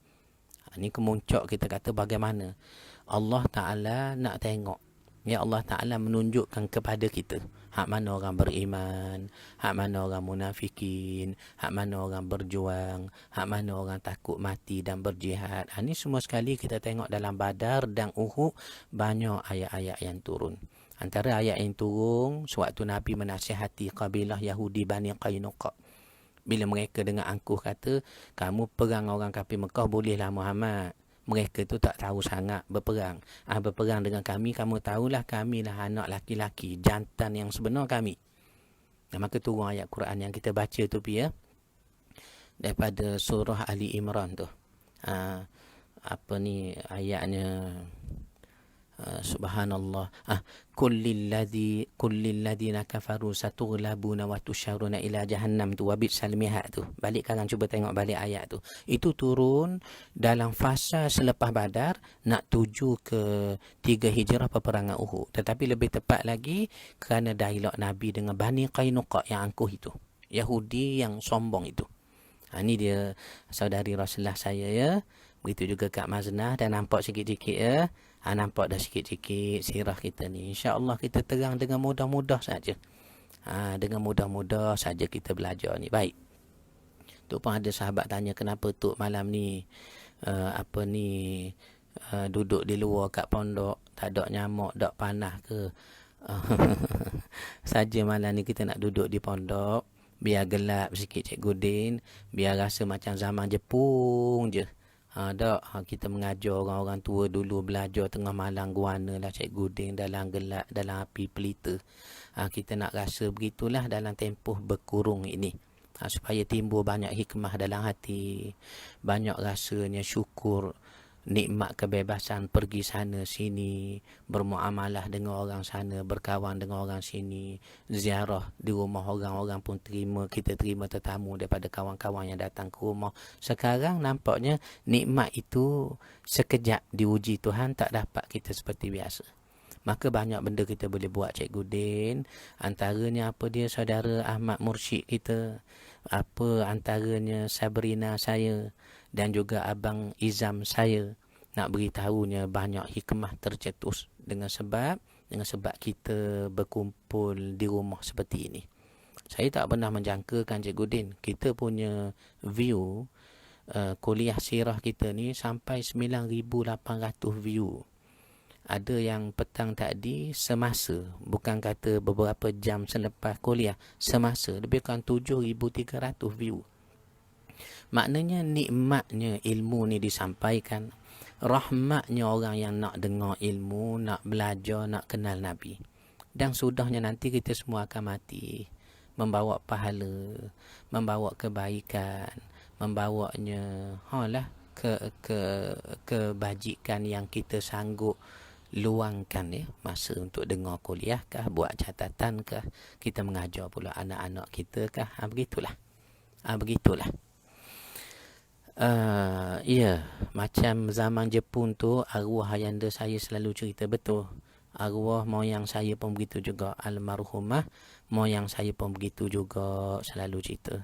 Ni kemuncak kita kata bagaimana Allah Ta'ala nak tengok. Ya Allah Ta'ala menunjukkan kepada kita hak mana orang beriman, hak mana orang munafikin, hak mana orang berjuang, hak mana orang takut mati dan berjihad. Ini semua sekali kita tengok dalam Badar dan Uhud, banyak ayat-ayat yang turun. Antara ayat yang turun sewaktu Nabi menasihati kabilah Yahudi Bani Qainuqa. Bila mereka dengar angkuh kata, kamu perang orang kafir Mekah bolehlah Muhammad. Mereka tu tak tahu sangat berperang. Berperang dengan kami, kamu tahulah kami lah anak laki-laki, jantan yang sebenar kami. Dan maka turun ayat Quran yang kita baca tu ya, daripada surah Ali Imran tu. Apa ni ayatnya? Subhanallah. Kullil ladina kafaru satughlabuna wa tusyaruna ila jahannam tu, wabit salmihat tu. Balik kanan cuba tengok balik ayat tu. Itu turun dalam fasa selepas Badar, nak tuju ke 3 Hijrah peperangan Uhud. Tetapi lebih tepat lagi kerana dialog Nabi dengan Bani Qainuqa yang angkuh itu, Yahudi yang sombong itu. Ini dia saudari Rasulullah saya ya. Begitu juga Kak Maznah, dan nampak sikit-sikit ya. Nampak dah sikit-sikit sirah kita ni. InsyaAllah kita terang dengan mudah-mudah saja. Dengan mudah-mudah saja kita belajar ni. Baik. Tu pun ada sahabat tanya, kenapa tu malam ni duduk di luar kat pondok, tak ada nyamuk, tak panas ke? Saja malam ni kita nak duduk di pondok, biar gelap sikit Cikgu Din, biar rasa macam zaman Jepun je. Kita mengajar orang-orang tua dulu, belajar tengah malam guana lah Cikgu Din, dalam gelap, dalam api pelita. Kita nak rasa begitulah dalam tempoh berkurung ini. Supaya timbul banyak hikmah dalam hati, banyak rasanya syukur, nikmat kebebasan pergi sana sini, bermuamalah dengan orang sana, berkawan dengan orang sini, ziarah di rumah orang-orang pun terima, kita terima tetamu daripada kawan-kawan yang datang ke rumah. Sekarang nampaknya nikmat itu sekejap diuji Tuhan, tak dapat kita seperti biasa. Maka banyak benda kita boleh buat Cikgu Din. Antaranya apa dia, saudara Ahmad Mursyid kita, apa antaranya Sabrina saya dan juga Abang Izam saya, nak beritahunya banyak hikmah tercetus dengan sebab kita berkumpul di rumah seperti ini. Saya tak pernah menjangkakan Cikgu Din, kita punya view kuliah sirah kita ni sampai 9,800 view. Ada yang petang tadi semasa, bukan kata beberapa jam selepas kuliah, semasa lebih kurang 7,300 view. Maknanya nikmatnya ilmu ni disampaikan, rahmatnya orang yang nak dengar ilmu, nak belajar, nak kenal Nabi. Dan sudahnya nanti kita semua akan mati, membawa pahala, membawa kebaikan, membawanya kebajikan yang kita sanggup luangkan ya, masa untuk dengar kuliah kah, buat catatan kah, kita mengajar pula anak-anak kita kah, begitulah. Ya, macam zaman Jepun tu, arwah ayanda saya selalu cerita, betul. Arwah moyang saya pun begitu juga, almarhumah moyang saya pun begitu juga, selalu cerita.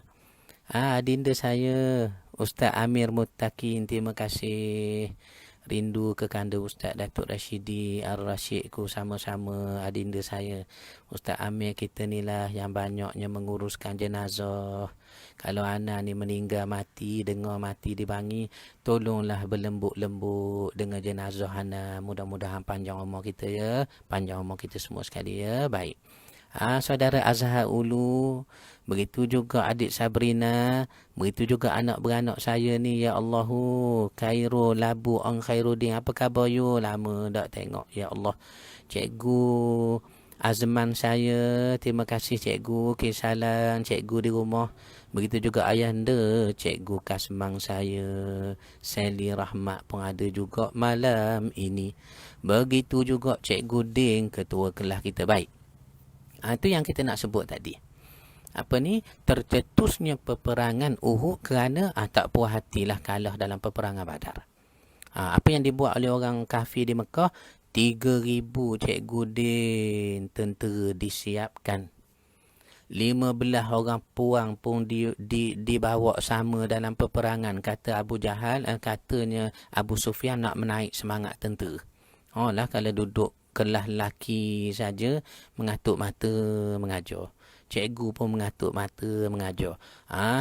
Adinda saya Ustaz Amir Muttaqin, terima kasih. Rindu kekanda Ustaz Datuk Rashidi Ar-Rashidku, sama-sama adinda saya. Ustaz Amir kita ni lah yang banyaknya menguruskan jenazah. Kalau Ana ni meninggal mati, dengar mati dibangi, tolonglah berlembut-lembut dengan jenazah Ana. Mudah-mudahan panjang umur kita ya, panjang umur kita semua sekali ya. Baik. Saudara Azhar Ulu, begitu juga adik Sabrina, begitu juga anak beranak saya ni, ya Allahu, Khairul Labu Ang Khairuddin, apa khabar you? Lama tak tengok, ya Allah. Cikgu Azman saya, terima kasih cikgu, kisalan cikgu di rumah Begitu juga ayahanda Cikgu Kasmang saya, Sally Rahmat pun ada juga malam ini. Begitu juga Cikgu Ding, ketua kelas kita. Baik. Itu yang kita nak sebut tadi. Apa ni? Tercetusnya peperangan Uhud kerana tak puas hatilah kalah dalam peperangan Badar. Apa yang dibuat oleh orang kafir di Mekah? 3,000 Cikgu Din tentera disiapkan. 15 orang puang pun dibawa sama dalam peperangan. Kata Abu Jahal, katanya Abu Sufyan nak menaik semangat tentera. Lah kalau duduk kelas lelaki saja, mengatuk mata mengajar. Cikgu pun mengatuk mata mengajar.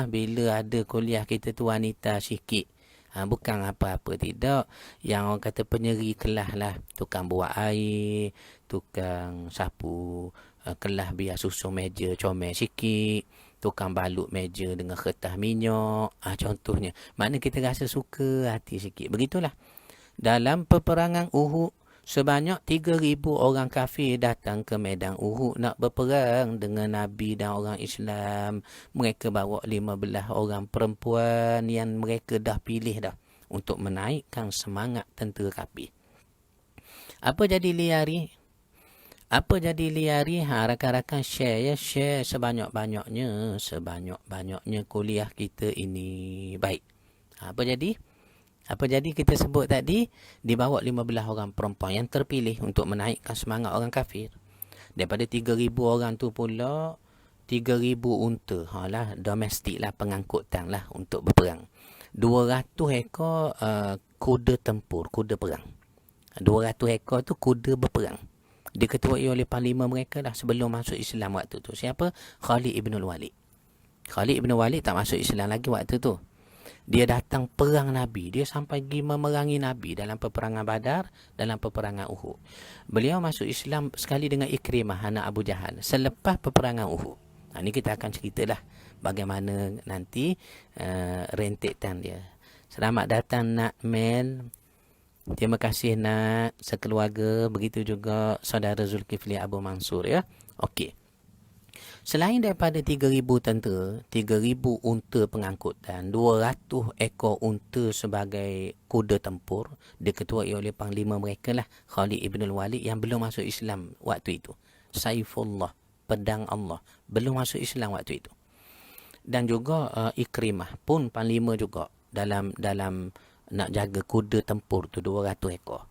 Bila ada kuliah kita tu wanita sikit. Bukan apa-apa tidak. Yang orang kata penyeri kelas lah. Tukang buat air, tukang sapu kelas biar susun meja comel sikit, tukang balut meja dengan kertas minyak, contohnya. Makna kita rasa suka hati sikit. Begitulah. Dalam peperangan Uhud, sebanyak 3,000 orang kafir datang ke medan Uhud nak berperang dengan Nabi dan orang Islam. Mereka bawa 15 orang perempuan yang mereka dah pilih dah untuk menaikkan semangat tentera kafir. Apa jadi liari? Rakan-rakan share ya, share sebanyak-banyaknya kuliah kita ini. Baik. Apa jadi kita sebut tadi, dibawa 15 orang perempuan yang terpilih untuk menaikkan semangat orang kafir. Daripada 3,000 orang tu pula, 3,000 unta. Lah domestik lah, pengangkutan lah untuk berperang. 200 ekor kuda tempur, kuda perang. 200 ekor tu kuda berperang. Diketuai oleh panglima mereka dah sebelum masuk Islam waktu tu. Siapa? Khalid ibn Walid. Khalid ibn Walid tak masuk Islam lagi waktu tu. Dia datang perang Nabi. Dia sampai pergi memerangi Nabi dalam peperangan Badar, dalam peperangan Uhud. Beliau masuk Islam sekali dengan Ikrimah, anak Abu Jahal, selepas peperangan Uhud. Ini kita akan ceritalah bagaimana nanti rentetan dia. Selamat datang Nak Mel. Terima kasih nak sekeluarga. Begitu juga saudara Zulkifli Abu Mansur ya. Okey. Selain daripada 3,000 tentera, 3,000 unta pengangkutan, 200 ekor unta sebagai kuda tempur, diketuai oleh panglima mereka lah, Khalid ibn Walid yang belum masuk Islam waktu itu. Saifullah, pedang Allah, belum masuk Islam waktu itu. Dan juga Ikrimah pun panglima juga dalam nak jaga kuda tempur tu 200 ekor.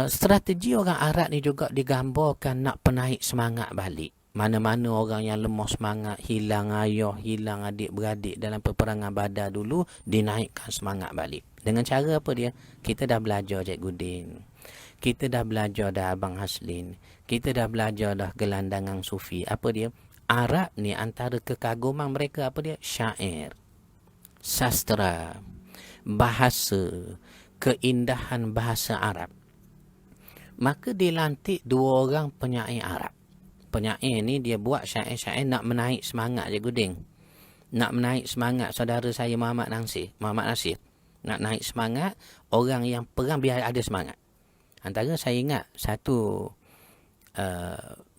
Strategi orang Arab ni juga digambarkan nak penaik semangat balik. Mana-mana orang yang lemah semangat, hilang ayah, hilang adik-beradik dalam peperangan Badar dulu, dinaikkan semangat balik. Dengan cara apa dia? Kita dah belajar Cikgu Din. Kita dah belajar dah Abang Haslin. Kita dah belajar dah gelandangan sufi. Apa dia? Arab ni antara kekaguman mereka apa dia? Syair, sastra, bahasa, keindahan bahasa Arab. Maka dilantik 2 orang penyair Arab. Penyair ni dia buat syair-syair nak menaik semangat Cikgu Ding. Nak menaik semangat saudara saya Muhammad Nasir. Nak naik semangat orang yang perang biar ada semangat. Antara saya ingat satu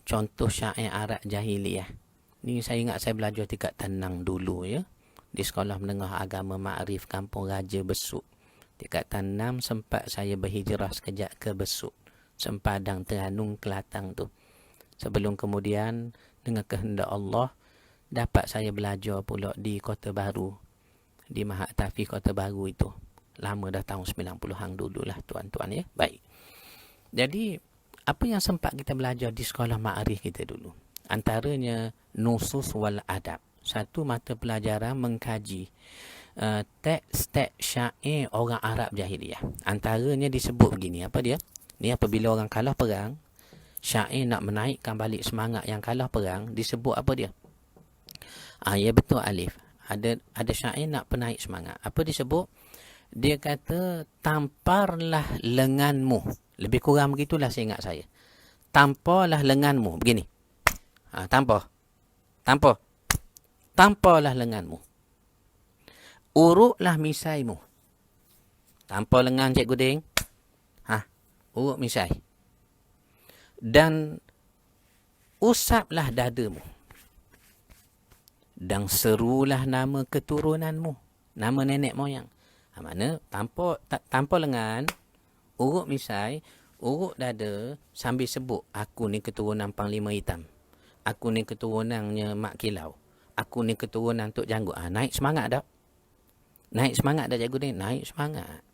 contoh syair Arab jahiliyah. Ni saya ingat saya belajar tingkat Tanang dulu ya. Di Sekolah Menengah Agama Ma'arif Kampung Raja Besut. Tingkatan 6 sempat saya berhijrah sekejap ke Besut, Sempadang, Terengganu, Kelantan tu. Sebelum kemudian dengan kehendak Allah dapat saya belajar pula di Kota Baru, di Mahat Tafiz Kota Baru itu. Lama dah, tahun 90-an dululah tuan-tuan ya. Baik. Jadi apa yang sempat kita belajar di sekolah Ma'arif kita dulu? Antaranya Nusus wal Adab. Satu mata pelajaran mengkaji teks-teks syair orang Arab jahiliyah. Antaranya disebut begini. Apa dia? Ni apabila orang kalah perang, syair nak menaikkan balik semangat yang kalah perang, disebut apa dia? Ya betul Alif. Ada syair nak penaik semangat. Apa disebut? Dia kata, tamparlah lenganmu. Lebih kurang begitulah saya ingat saya. Tamparlah lenganmu. Begini. Tamparlah lenganmu. Uruklah misaimu. Tampar lengan Cikgu Ding. Uruk misai. Dan usaplah dadamu. dan serulah nama keturunanmu, nama nenek moyang. Mana tanpa lengan, urut misai, urut dada sambil sebut, aku ni keturunan Panglima Hitam, aku ni keturunannya Mak Kilau, aku ni keturunan Tok Janggut. Naik semangat dah. Naik semangat dah cikgu ni, naik semangat.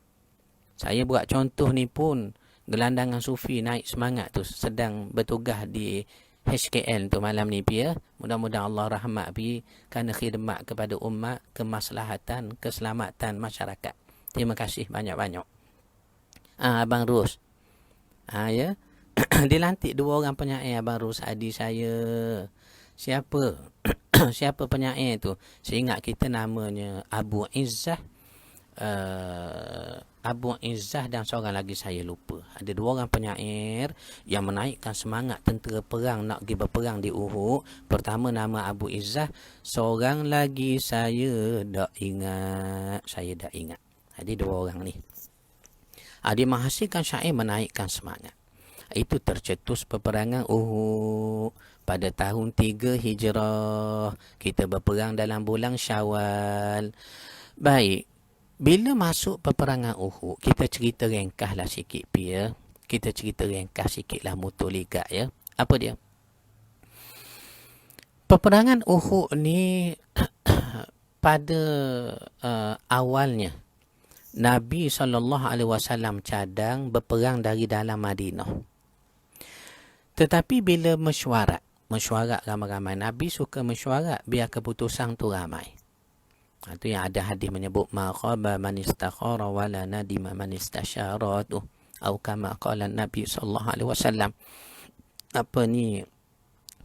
Saya buat contoh ni pun, gelandangan sufi naik semangat tu sedang bertugas di HKL tu malam ni pi ya. Mudah-mudahan Allah rahmat pi kerana khidmat kepada umat, kemaslahatan, keselamatan masyarakat. Terima kasih banyak-banyak. Abang Ros. Ya. Dilantik 2 orang penyair Abang Ros, adik saya. Siapa? Siapa penyair tu? Seingat kita namanya Abu Izzah. Abu Izzah dan seorang lagi saya lupa. Ada 2 orang penyair yang menaikkan semangat tentera perang nak pergi berperang di Uhud. Pertama nama Abu Izzah, seorang lagi saya tak ingat. Jadi 2 orang ni. Dia menghasilkan syair menaikkan semangat. Itu tercetus peperangan Uhud pada tahun 3 Hijrah. Kita berperang dalam bulan Syawal. Baik. Bila masuk peperangan Uhud, kita cerita ringkaslah sikit pi ya. Kita cerita ringkas sikitlah mutuligat ya. Apa dia? Peperangan Uhud ni pada awalnya Nabi SAW cadang berperang dari dalam Madinah. Tetapi bila mesyuarat ramai-ramai, Nabi suka mesyuarat biar keputusan tu ramai. Itu yang ada hadis menyebut ma khaba man istakhara wala nadima man istasyara tu, atau kama qala Nabi sallallahu alaihi wasallam. Apa ni,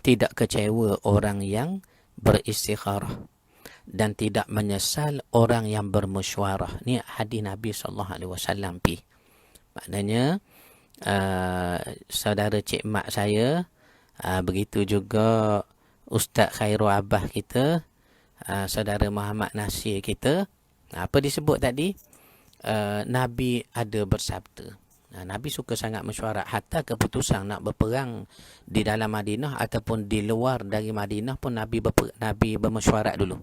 tidak kecewa orang yang beristikharah dan tidak menyesal orang yang bermesyuarah. Ni hadis Nabi sallallahu alaihi wasallam pi. Maknanya saudara cik mak saya, begitu juga Ustaz Khairul Abah kita, saudara Muhammad Nasir kita, apa disebut tadi? Nabi ada bersabda. Nabi suka sangat mesyuarat, hatta keputusan nak berperang di dalam Madinah ataupun di luar dari Madinah pun Nabi bermesyuarat dulu.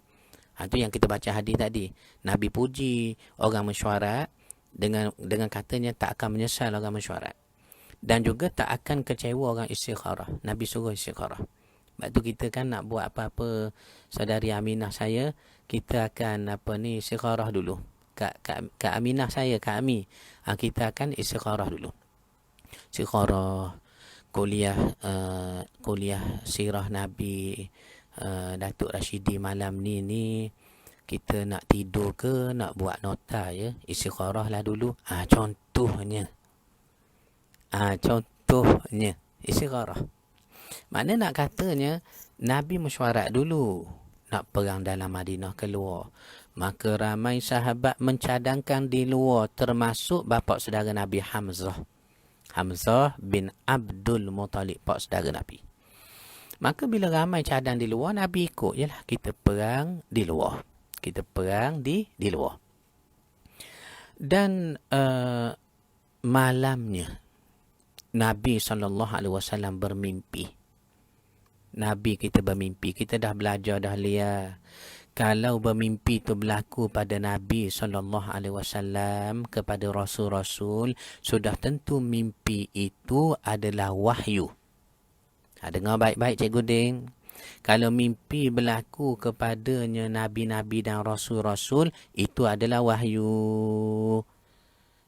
Itu yang kita baca hadis tadi. Nabi puji orang mesyuarat dengan katanya tak akan menyesal orang mesyuarat, dan juga tak akan kecewa orang istikharah. Nabi suruh istikharah. Sebab tu kita kan nak buat apa-apa, saudari Aminah saya, kita akan istikharah dulu. Kak Aminah saya, Kak Ami, kita akan istikharah dulu. Istikharah, kuliah sirah Nabi, Datuk Rashidi malam ni kita nak tidur ke nak buat nota ya, istikharah lah dulu. Contohnya istikharah. Mana nak katanya Nabi mesyuarat dulu nak perang dalam Madinah keluar. Maka ramai sahabat mencadangkan di luar, termasuk bapa saudara Nabi Hamzah bin Abdul Muttalib, pak saudara Nabi. Maka bila ramai cadang di luar, Nabi ikut. Yalah, kita perang di luar. Dan malamnya Nabi SAW bermimpi. Nabi kita bermimpi. Kita dah belajar dah lihat. Kalau bermimpi itu berlaku pada Nabi SAW kepada Rasul-Rasul, sudah tentu mimpi itu adalah wahyu. Dengar baik-baik Cikgu Din. Kalau mimpi berlaku kepadanya Nabi-Nabi dan Rasul-Rasul, itu adalah wahyu.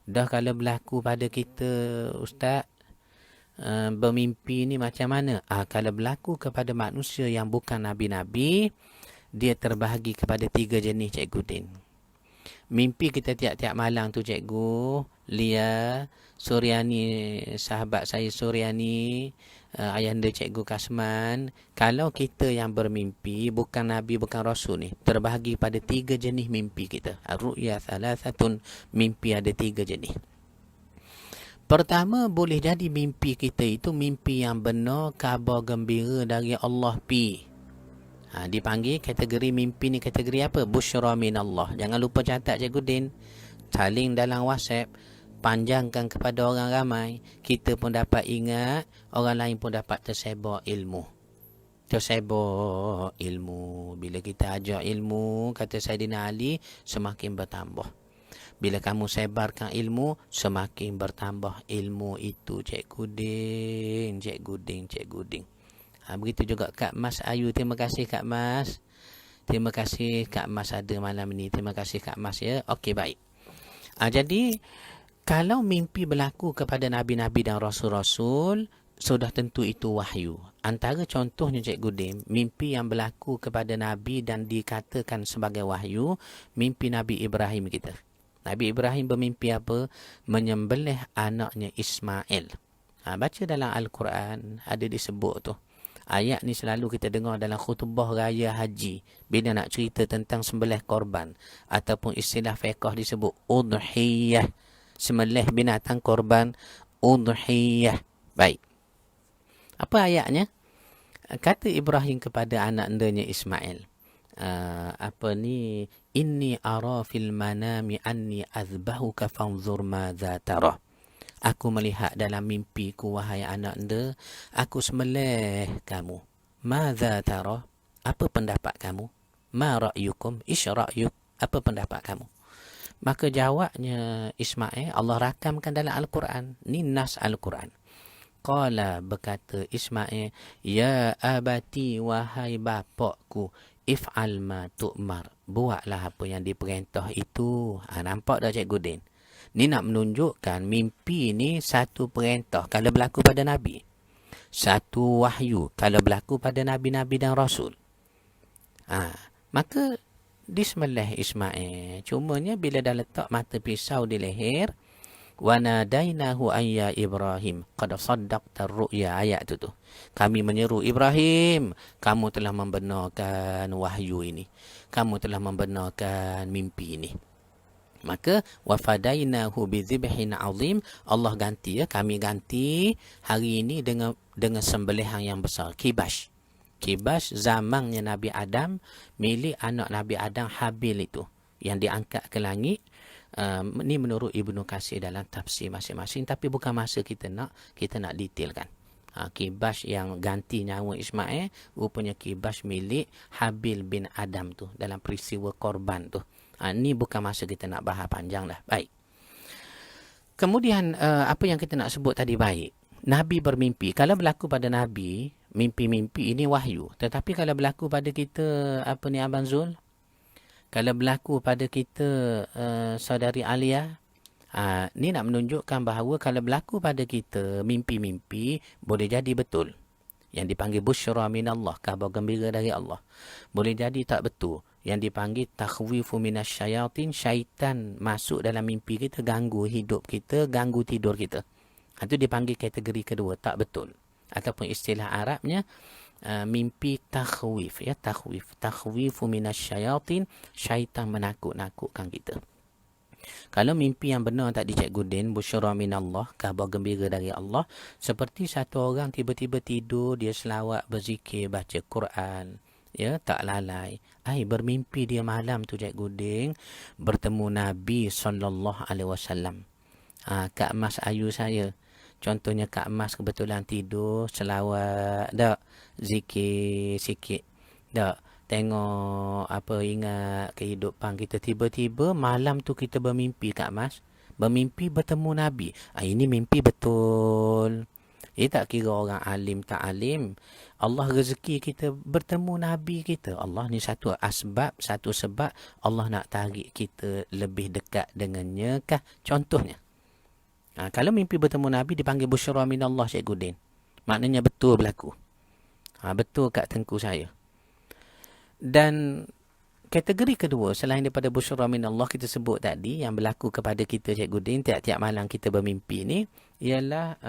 Dah kalau berlaku pada kita, Ustaz, bermimpi ni macam mana? Kalau berlaku kepada manusia yang bukan Nabi-Nabi, dia terbahagi kepada 3 jenis Cikgu Din. Mimpi kita tiap-tiap malam tu Cikgu, Lia, Suryani, sahabat saya Suryani, ayahanda Cikgu Kasman, kalau kita yang bermimpi bukan Nabi, bukan Rasul ni, terbahagi pada 3 jenis mimpi kita. Ar-ru'ya thalathatun, mimpi ada 3 jenis. Pertama, boleh jadi mimpi kita itu mimpi yang benar, khabar gembira dari Allah pi. Dipanggil kategori mimpi ni kategori apa? Busyra minallah. Jangan lupa catat Cikgu Din. Saling dalam WhatsApp, panjangkan kepada orang ramai. Kita pun dapat ingat, orang lain pun dapat tersebar ilmu. tersebar ilmu. Bila kita ajar ilmu, kata Saidina Ali, semakin bertambah. Bila kamu sebarkan ilmu, semakin bertambah ilmu itu. Cik Guding, Cik Guding, Cik Guding. Begitu juga Kak Mas Ayu. Terima kasih Kak Mas. Terima kasih Kak Mas ada malam ini. Terima kasih Kak Mas ya. Okey, baik. Jadi, kalau mimpi berlaku kepada Nabi-Nabi dan Rasul-Rasul, sudah tentu itu wahyu. Antara contohnya Cik Guding, mimpi yang berlaku kepada Nabi dan dikatakan sebagai wahyu, mimpi Nabi Ibrahim kita. Nabi Ibrahim bermimpi apa? Menyembelih anaknya Ismail. Baca dalam Al-Quran, ada disebut tu. Ayat ni selalu kita dengar dalam khutbah raya haji. Bila nak cerita tentang sembelih korban. Ataupun istilah fiqh disebut udhiyah. Sembelih binatang korban, udhiyah. Baik. Apa ayatnya? Kata Ibrahim kepada anak endanya Ismail. Inni ara fil manami anni azbahuka fanzur madza tara. Aku melihat dalam mimpiku, wahai anak anda, aku sembelih kamu. Madza tara? Apa pendapat kamu? Ma ra'yukum? Ish ra'yuk? Apa pendapat kamu? Maka jawabnya Ismail, Allah rakamkan dalam Al-Quran. Ni nas Al-Quran. Qala, berkata Ismail, ya abati, wahai bapakku, if'al ma tu'mar. Buatlah apa yang diperintah itu. Nampak dah Cik Gudin? Ni nak menunjukkan mimpi ni satu perintah kalau berlaku pada Nabi. Satu wahyu kalau berlaku pada Nabi-Nabi dan Rasul. Maka disembelih Ismail. Cumanya bila dah letak mata pisau di leher, wa nadainahu ayya Ibrahim qad saddaqta ar-ru'ya, ayat tu. Kami menyeru Ibrahim, kamu telah membenarkan wahyu ini. Kamu telah membenarkan mimpi ini. Maka wafadainahu bidzibhin azim, Allah ganti kami ganti hari ini dengan sembelihan yang besar, kibash. Kibash zamannya Nabi Adam, milik anak Nabi Adam Habil itu yang diangkat ke langit. Ini menurut Ibnu Katsir dalam tafsir masing-masing, tapi bukan masa kita nak detailkan. Kibash yang ganti nyawa Ismail, rupanya kibash milik Habil bin Adam tu dalam peristiwa korban tu. Ini bukan masa kita nak bahas panjang dah. Baik. Kemudian apa yang kita nak sebut tadi, baik. Nabi bermimpi. Kalau berlaku pada Nabi, mimpi-mimpi ini wahyu. Tetapi kalau berlaku pada kita, Abang Zul? Kalau berlaku pada kita, saudari Alia, ni nak menunjukkan bahawa kalau berlaku pada kita mimpi-mimpi, boleh jadi betul. Yang dipanggil busyra minallah, kabar gembira dari Allah. Boleh jadi tak betul. Yang dipanggil takhwifu minasyayatin, syaitan masuk dalam mimpi kita, ganggu hidup kita, ganggu tidur kita. Itu dipanggil kategori kedua, tak betul. Ataupun istilah Arabnya, mimpi takhwif. Takhwifu minasyayatin, syaitan menakut-nakutkan kita. Kalau mimpi yang benar tadi Cik Gudin, busyra minallah, kabar gembira dari Allah, seperti satu orang tiba-tiba tidur, dia selawat, berzikir, baca Quran, tak lalai. Bermimpi dia malam tu Cik Guding bertemu Nabi SAW. Kak Mas Ayu saya, contohnya Kak Mas kebetulan tidur, selawat, zikir sikit, tengok ingat kehidupan kita, tiba-tiba malam tu kita bermimpi Kak Mas, bermimpi bertemu Nabi. Ini mimpi betul. Tak kira orang alim tak alim, Allah rezeki kita bertemu Nabi kita. Allah ni satu sebab Allah nak tarik kita lebih dekat dengannya kah? Contohnya, kalau mimpi bertemu Nabi dipanggil busyra minallah Cik Gudin, maknanya betul berlaku. Betul kat tengku saya. Dan kategori kedua, selain daripada busyra minallah kita sebut tadi, yang berlaku kepada kita Cik Gudin tiap-tiap malam kita bermimpi ni, ialah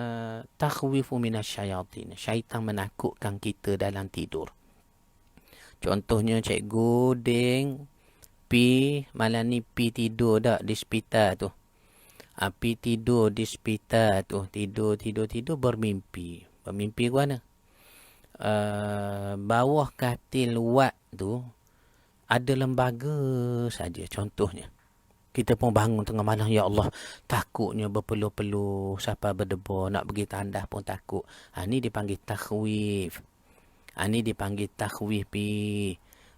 takhwifu minasyayatin, syaitan menakutkan kita dalam tidur. Contohnya Cik Gudin malam ni tidur di hospital tu. Tidur di hospital tu, tidur bermimpi ke mana? Bawah katil wad tu ada lembaga saja, contohnya. Kita pun bangun tengah malam, ya Allah, takutnya berpeluh-peluh, siapa berdebar, nak pergi tandas pun takut. Ni dipanggil takhwif. Ini dipanggil takhwif.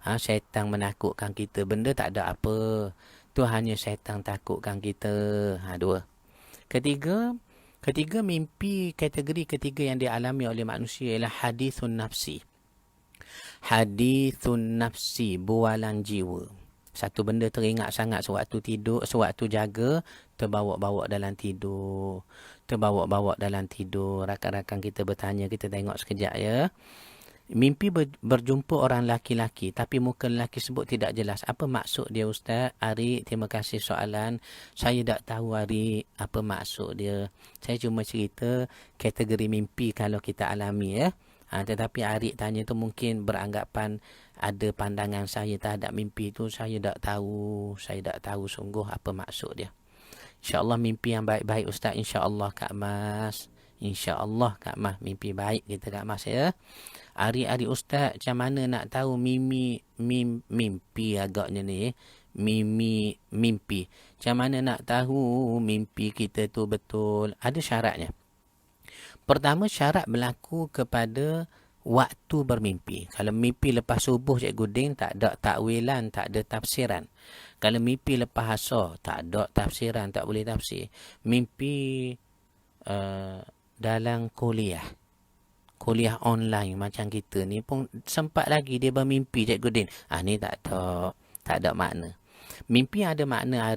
Syaitan menakutkan kita. Benda tak ada apa. Tu hanya syaitan takutkan kita. Dua. Ketiga mimpi, kategori ketiga yang dialami oleh manusia ialah hadithun nafsi. Hadithun nafsi, bualan jiwa. Satu benda teringat sangat sewaktu tidur, sewaktu jaga, terbawa-bawa dalam tidur. Terbawa-bawa dalam tidur. Rakan-rakan kita bertanya, kita tengok sekejap ya. Mimpi berjumpa orang laki-laki, tapi muka lelaki sebut tidak jelas. Apa maksud dia, Ustaz? Ari, terima kasih soalan. Saya tak tahu, Ari, apa maksud dia. Saya cuma cerita kategori mimpi kalau kita alami ya. Tetapi Ari tanya tu mungkin beranggapan ada pandangan saya terhadap mimpi tu. Saya tak tahu. Saya tak tahu sungguh apa maksud dia. InsyaAllah mimpi yang baik-baik, Ustaz. InsyaAllah, Kak Mas. InsyaAllah, Kak Mas. Mimpi baik kita, Kak Mas ya. Hari-hari Ustaz, macam mana nak tahu mimpi agaknya ni? Mimpi. Macam mana nak tahu mimpi kita tu betul? Ada syaratnya. Pertama, syarat berlaku kepada waktu bermimpi. Kalau mimpi lepas subuh, Cikgu Din, tak ada takwilan, tak ada tafsiran. Kalau mimpi lepas asar, tak ada tafsiran, tak boleh tafsir. Mimpi dalam kuliah online macam kita ni pun sempat lagi dia bermimpi, Cikgu Din. Ni tak ada makna. Mimpi ada makna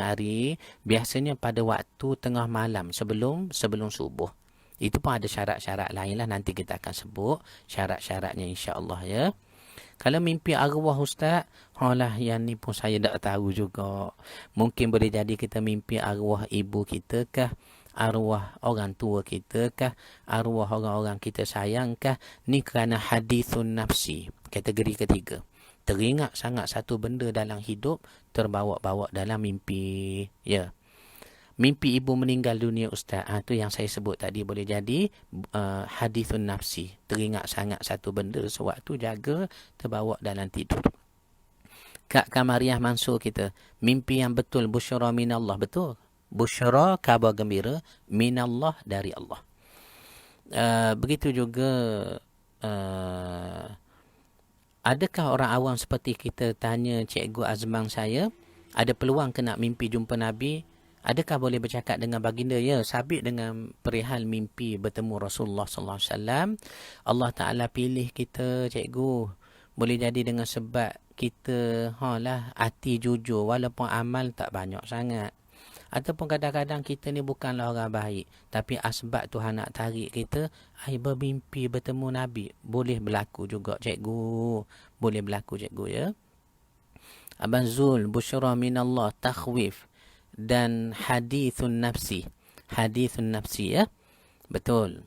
hari biasanya pada waktu tengah malam sebelum subuh. Itu pun ada syarat-syarat lain lah, nanti kita akan sebut syarat-syaratnya insya-Allah ya. Kalau mimpi arwah, Ustaz, yang ni pun saya tak tahu juga. Mungkin boleh jadi kita mimpi arwah ibu kita kah, arwah orang tua kita kah, arwah orang-orang kita sayang kah. Ni kerana hadithun nafsi, kategori ketiga. Teringat sangat satu benda dalam hidup, terbawa-bawa dalam mimpi. Ya. Mimpi ibu meninggal dunia, Ustaz. Tu yang saya sebut tadi boleh jadi hadithun nafsi. Teringat sangat satu benda sewaktu jaga, terbawa dalam tidur. Kak Kamariah Mansur kita, mimpi yang betul, busyara minallah, betul. Busyara, kabar gembira, minallah, dari Allah. Begitu juga, adakah orang awam seperti kita tanya Cikgu Azman saya, ada peluang ke nak mimpi jumpa Nabi? Adakah boleh bercakap dengan baginda? Ya, sabit dengan perihal mimpi bertemu Rasulullah sallallahu alaihi wasallam. Allah Taala pilih kita, Cikgu. Boleh jadi dengan sebab kita hati jujur walaupun amal tak banyak sangat. Ataupun kadang-kadang kita ni bukanlah orang baik, tapi asbab Tuhan nak tarik kita, bermimpi bertemu Nabi. Boleh berlaku juga, Cikgu. Boleh berlaku, Cikgu ya. Abang Zul, busyara minallah, takhwif dan hadithun nafsi. Hadithun nafsi ya. Betul.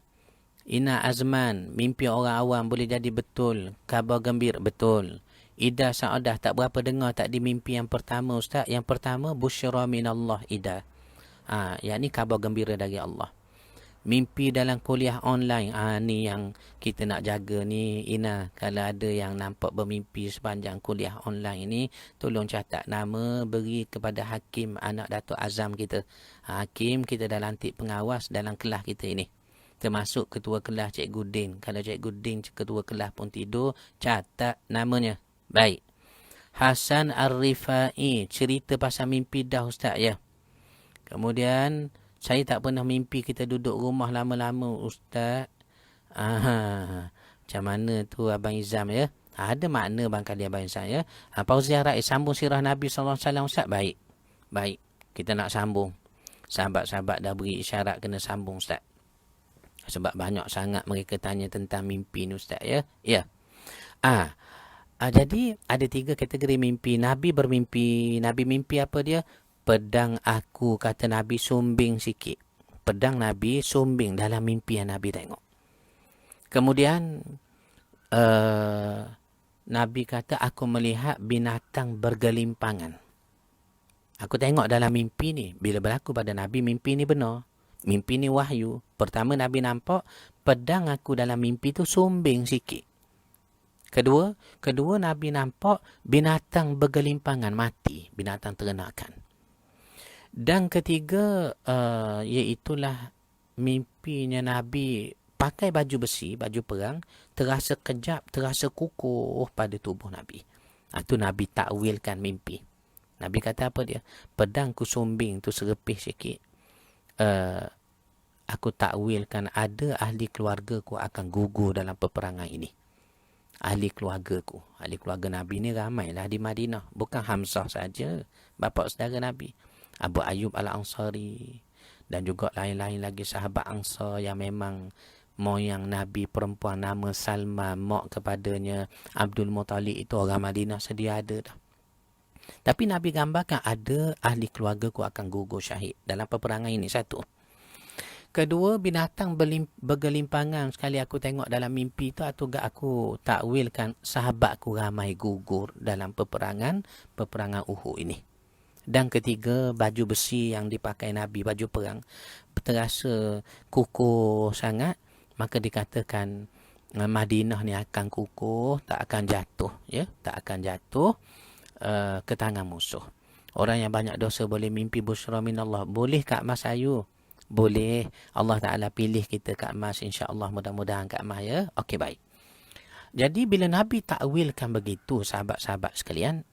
Ina Azman, mimpi orang awam boleh jadi betul. Kabar gembira, betul. Ida Sa'adah, tak berapa dengar tak di mimpi yang pertama, Ustaz. Yang pertama, busyara minallah, Ida. Yang ni kabar gembira dari Allah. Mimpi dalam kuliah online, ni yang kita nak jaga ni, Ina. Kalau ada yang nampak bermimpi sepanjang kuliah online ni, tolong catat nama, beri kepada Hakim, anak Datuk Azam kita. Hakim, kita dah lantik pengawas dalam kelas kita ini. Termasuk ketua kelas Cikgu Din. Kalau Cikgu Din ketua kelas pun tidur, catat namanya. Baik. Hasan Ar-Rifai, cerita pasal mimpi dah, Ustaz ya. Kemudian, saya tak pernah mimpi kita duduk rumah lama-lama, Ustaz. Macam mana tu Abang Izam ya? Ada makna bangkali Abang Izam ya. Pauziah Rais, sambung sirah Nabi SAW, Ustaz. Baik. Kita nak sambung. Sahabat-sahabat dah beri isyarat kena sambung, Ustaz. Sebab banyak sangat mereka tanya tentang mimpi ni, Ustaz ya. Ya. Jadi ada 3 kategori mimpi. Nabi bermimpi. Nabi mimpi apa dia? Pedang aku, kata Nabi, sumbing sikit. Pedang Nabi sumbing dalam mimpi yang Nabi tengok. Kemudian Nabi kata, aku melihat binatang bergelimpangan. Aku tengok dalam mimpi ni. Bila berlaku pada Nabi, mimpi ni benar. Mimpi ni wahyu. Pertama Nabi nampak pedang aku dalam mimpi tu sumbing sikit. Kedua Nabi nampak binatang bergelimpangan, mati, binatang ternakan. Dan ketiga, iaitulah mimpinya Nabi pakai baju besi, baju perang, terasa kejap, terasa kukuh pada tubuh Nabi. Itu Nabi takwilkan mimpi. Nabi kata apa dia? Pedang ku sumbing tu serepih sikit. Aku takwilkan ada ahli keluarga ku akan gugur dalam peperangan ini. Ahli keluarga ku. Ahli keluarga Nabi ni ramailah di Madinah. Bukan Hamzah saja, bapa saudara Nabi. Abu Ayyub Al-Ansari dan juga lain-lain lagi sahabat Ansar yang memang moyang Nabi perempuan nama Salma, mak kepadanya Abdul Muttalib, itu orang Madinah sedia ada dah. Tapi Nabi gambarkan ada ahli keluarga ku akan gugur syahid dalam peperangan ini. Satu. Kedua, binatang bergelimpangan. Sekali aku tengok dalam mimpi tu, atau aku takwilkan sahabatku ramai gugur dalam peperangan Uhud ini. Dan ketiga, baju besi yang dipakai Nabi, baju perang, terasa kukuh sangat. Maka dikatakan Madinah ni akan kukuh, tak akan jatuh, ya, tak akan jatuh ke tangan musuh. Orang yang banyak dosa boleh mimpi busra minallah. Boleh Kak Mas Ayu? Boleh. Allah Ta'ala pilih kita Kak Mas, insya-Allah, mudah-mudahan Kak Mas, ya. Okey, baik. Jadi bila Nabi takwilkan begitu, sahabat-sahabat sekalian,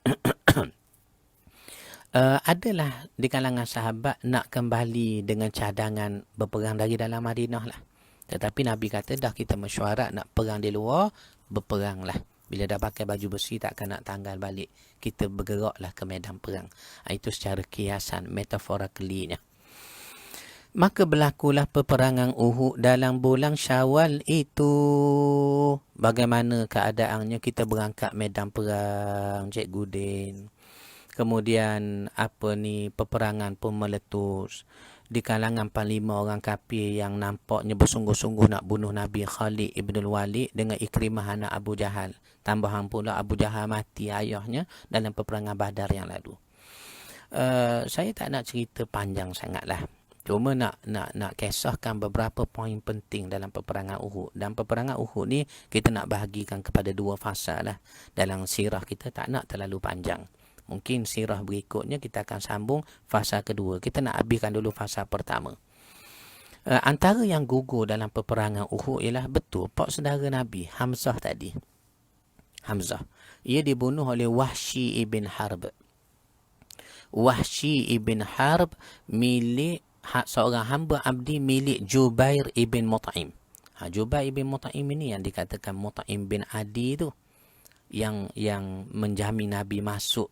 adalah di kalangan sahabat nak kembali dengan cadangan berperang dari dalam Madinah lah. Tetapi Nabi kata dah kita mesyuarat nak perang di luar, berperanglah. Bila dah pakai baju besi takkan nak tanggal balik. Kita bergeraklah ke medan perang. Itu secara kiasan, metaphorically-nya. Maka berlakulah peperangan Uhud dalam bulan Syawal itu. Bagaimana keadaannya? Kita berangkat medan perang, Cikgu Din. Kemudian peperangan pun meletus. Di kalangan panglima orang kafir yang nampaknya bersungguh-sungguh nak bunuh Nabi, Khalid ibn Walid dengan Ikrimah anak Abu Jahal. Tambahan pula Abu Jahal mati ayahnya dalam peperangan Badar yang lalu. Saya tak nak cerita panjang sangatlah. Cuma nak kisahkan beberapa poin penting dalam peperangan Uhud. Dan peperangan Uhud ni kita nak bahagikan kepada dua fasa lah. Dalam sirah kita tak nak terlalu panjang. Mungkin sirah berikutnya kita akan sambung fasa kedua. Kita nak habiskan dulu fasa pertama. Antara yang gugur dalam peperangan Uhud ialah betul pak saudara Nabi, Hamzah tadi. Hamzah. Ia dibunuh oleh Wahsy ibn Harb. Wahsy ibn Harb milik seorang hamba abdi milik Jubair ibn Mut'im. Jubair ibn Mut'im ini yang dikatakan Mut'im bin Adi tu. Yang menjamin Nabi masuk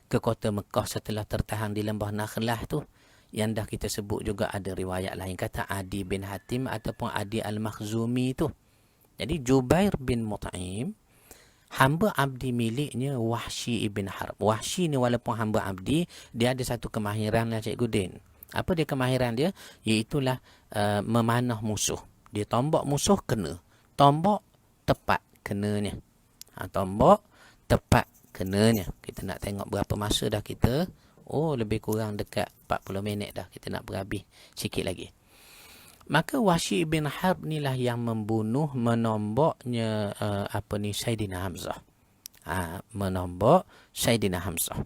ke kota Mekah setelah tertahan di lembah Nakhlah tu, yang dah kita sebut juga ada riwayat lain kata Adi bin Hatim ataupun Adi al-Makhzumi tu. Jadi Jubair bin Mut'im hamba abdi miliknya Wahsy ibn Harb. Wahsy ni walaupun hamba abdi, dia ada satu kemahiran lah Cikgu Din. Apa dia kemahiran dia? Iaitulah memanah musuh. Dia tombak musuh kena. Tombak tepat kenanya. Tombak tepat kenanya. Kita nak tengok berapa masa dah kita. Lebih kurang dekat 40 minit dah. Kita nak berhabis sikit lagi. Maka Wahsy bin Harb ni lah yang membunuh, menombaknya Sayyidina Hamzah. Menombak Sayyidina Hamzah.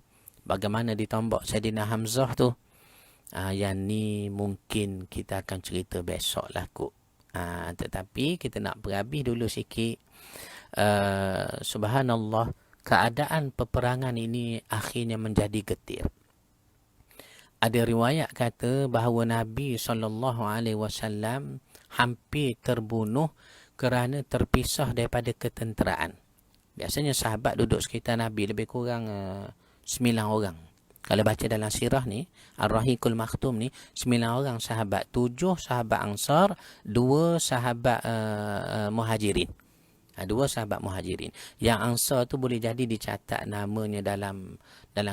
Bagaimana ditombak Sayyidina Hamzah tu? Yang ni mungkin kita akan cerita besok lah kot. Tetapi kita nak berhabis dulu sikit. Subhanallah, keadaan peperangan ini akhirnya menjadi getir. Ada riwayat kata bahawa Nabi SAW hampir terbunuh kerana terpisah daripada ketenteraan. Biasanya sahabat duduk sekitar Nabi lebih kurang 9 orang. Kalau baca dalam sirah ni, Ar-Rahiqul Maktum ni, 9 orang sahabat. 7 sahabat Ansar, 2 sahabat Muhajirin. 2 sahabat Muhajirin. Yang Ansar tu boleh jadi dicatat namanya dalam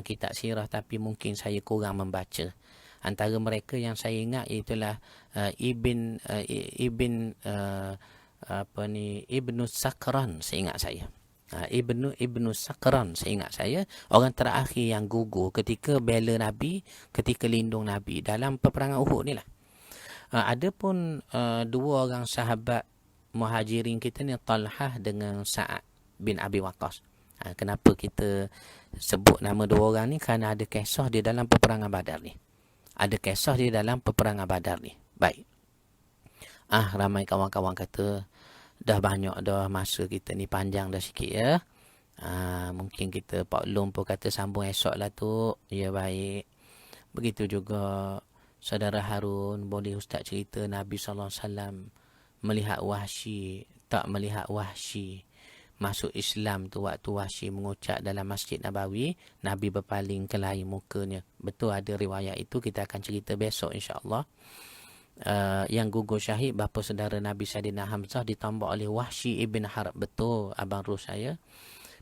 kitab sirah, tapi mungkin saya kurang membaca. Antara mereka yang saya ingat itulah Ibnu Sakran, seingat saya. Ibnu Sakran, seingat saya, orang terakhir yang gugur ketika bela Nabi, ketika lindung Nabi dalam peperangan Uhud ni lah. Adapun 2 orang sahabat Muhajirin kita ni, Talhah dengan Sa'ad bin Abi Waqqas. Kenapa kita sebut nama 2 orang ni? Kerana ada kisah di dalam peperangan Badar ni. Ada kisah di dalam peperangan Badar ni. Baik. Ramai kawan-kawan kata dah banyak dah, masa kita ni panjang dah sikit ya. Mungkin kita Pak Long pun kata sambung esok lah tu. Ya, baik. Begitu juga Saudara Harun, boleh Ustaz cerita Nabi SAW melihat Wahsy, tak melihat Wahsy masuk Islam tu, waktu Wahsy mengucap dalam Masjid Nabawi, Nabi berpaling ke lain mukanya. Betul ada riwayat itu, kita akan cerita besok insya-Allah. Yang gugur syahid bapa saudara Nabi Saidina Hamzah ditambah oleh Wahsy ibn Harb. Betul Abang Rus saya.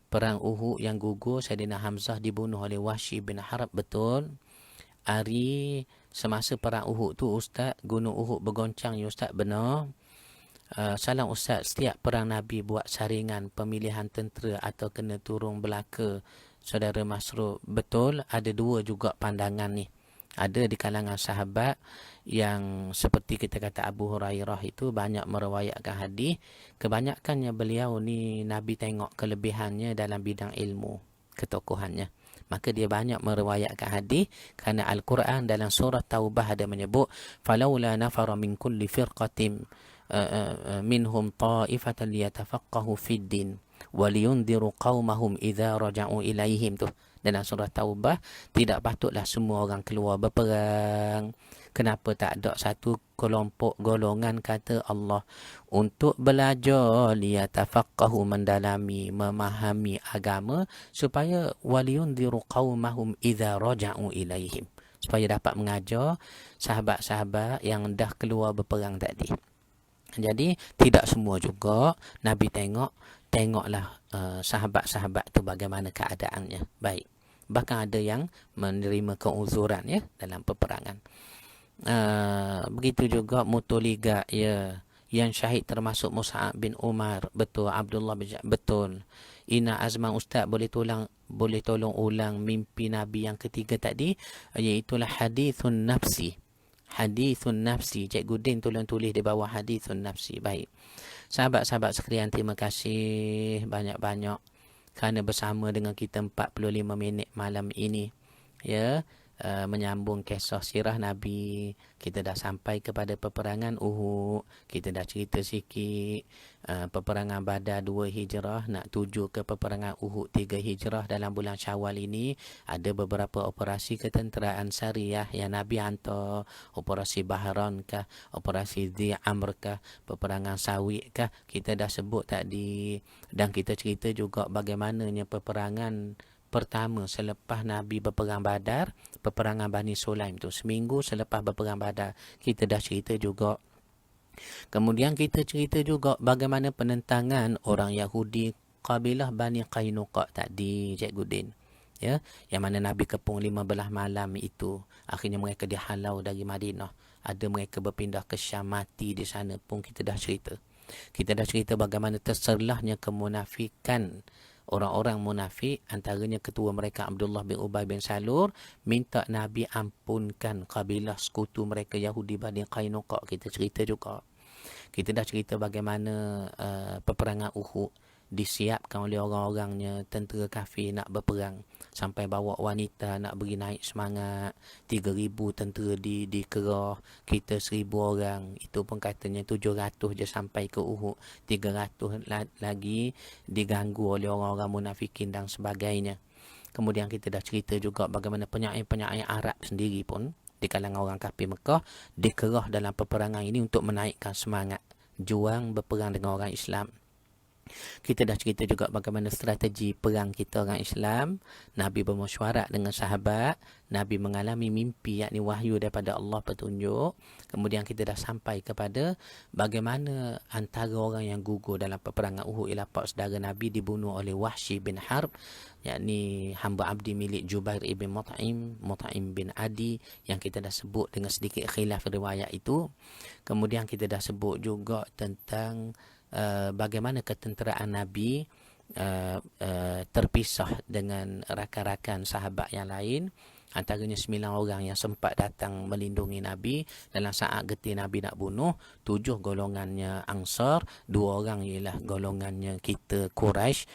Perang Uhud yang gugur Saidina Hamzah dibunuh oleh Wahsy ibn Harb. Betul. Hari semasa perang Uhud tu Ustaz, gunung Uhud bergoncang ya Ustaz, benar. Salam Ustaz, setiap perang Nabi buat saringan pemilihan tentera atau kena turun belaka Saudara Masrur. Betul, ada dua juga pandangan ni. Ada di kalangan sahabat yang seperti kita kata Abu Hurairah itu banyak meriwayatkan hadis. Kebanyakannya beliau ni Nabi tengok kelebihannya dalam bidang ilmu, ketokohannya. Maka dia banyak meriwayatkan hadis kerana Al-Quran dalam surah Taubah ada menyebut falaula nafara min kulli firqatin minhum ta'ifatan liyatafaqahu fid din waliyundiru qaumahum idza raja'u ilaihim tu. Dalam surah Taubah, tidak patutlah semua orang keluar berperang. Kenapa tak ada satu kelompok golongan kata Allah untuk belajar liyatafaqahu, mendalami, memahami agama, supaya waliyundiru qaumahum idza raja'u ilaihim, supaya dapat mengajar sahabat-sahabat yang dah keluar berperang tadi. Jadi tidak semua juga Nabi tengoklah sahabat-sahabat tu bagaimana keadaannya. Baik. Bahkan ada yang menerima keuzuran ya dalam peperangan. Begitu juga Mutoliga ya, yang syahid termasuk Mus'ab bin Umar. Betul. Abdullah bin betul. Ina Azman Ustaz boleh tolong ulang mimpi Nabi yang ketiga tadi, iaitulah hadithun nafsi. Hadithun nafsi. Cikgu Din tolong tulis di bawah hadithun nafsi. Baik. Sahabat-sahabat sekalian, terima kasih banyak-banyak kerana bersama dengan kita 45 minit malam ini. Ya, menyambung kisah sirah Nabi. Kita dah sampai kepada peperangan Uhud. Kita dah cerita sikit peperangan Badar 2 Hijrah, nak tuju ke peperangan Uhud 3 Hijrah dalam bulan Syawal ini. Ada beberapa operasi ketenteraan syariah yang Nabi hantar. Operasi Bahran kah, operasi Dhi Amr kah, peperangan Sawik kah, kita dah sebut tadi. Dan kita cerita juga bagaimananya peperangan pertama selepas Nabi berperang Badar, peperangan Bani Sulaim tu. Seminggu selepas berperang Badar, kita dah cerita juga. Kemudian kita cerita juga bagaimana penentangan orang Yahudi kabilah Bani Qainuqa tadi, Cikgu Din. Ya, yang mana Nabi kepung 15 malam itu. Akhirnya mereka dihalau dari Madinah. Ada mereka berpindah ke Syam, mati di sana pun kita dah cerita. Kita dah cerita bagaimana terserlahnya kemunafikan orang-orang munafik, antaranya ketua mereka Abdullah bin Ubay bin Salul minta Nabi ampunkan kabilah sekutu mereka Yahudi Bani Qainuqa. Kita cerita juga. Kita dah cerita bagaimana peperangan Uhud disiapkan oleh orang-orangnya tentera kafir nak berperang, sampai bawa wanita nak beri naik semangat. 3,000 tentera dikerah, kita 1,000 orang. Itu pun katanya 700 je sampai ke Uhud, 300 lagi diganggu oleh orang-orang munafikin dan sebagainya. Kemudian kita dah cerita juga bagaimana penyair-penyair Arab sendiri pun di kalangan orang kafir Mekah dikerah dalam peperangan ini untuk menaikkan semangat juang berperang dengan orang Islam. Kita dah cerita juga bagaimana strategi perang kita orang Islam. Nabi bermesyuarat dengan sahabat. Nabi mengalami mimpi, yakni wahyu daripada Allah, petunjuk. Kemudian kita dah sampai kepada bagaimana antara orang yang gugur dalam peperangan Uhud ialah pak saudara Nabi dibunuh oleh Wahsy bin Harb, yakni hamba abdi milik Jubair ibn Mut'im bin Adi, yang kita dah sebut dengan sedikit khilaf riwayat itu. Kemudian kita dah sebut juga tentang bagaimana ketenteraan Nabi terpisah dengan rakan-rakan sahabat yang lain. Antaranya 9 orang yang sempat datang melindungi Nabi dalam saat getih Nabi nak bunuh. 7 golongannya Ansar, 2 orang ialah golongannya kita Quraisy,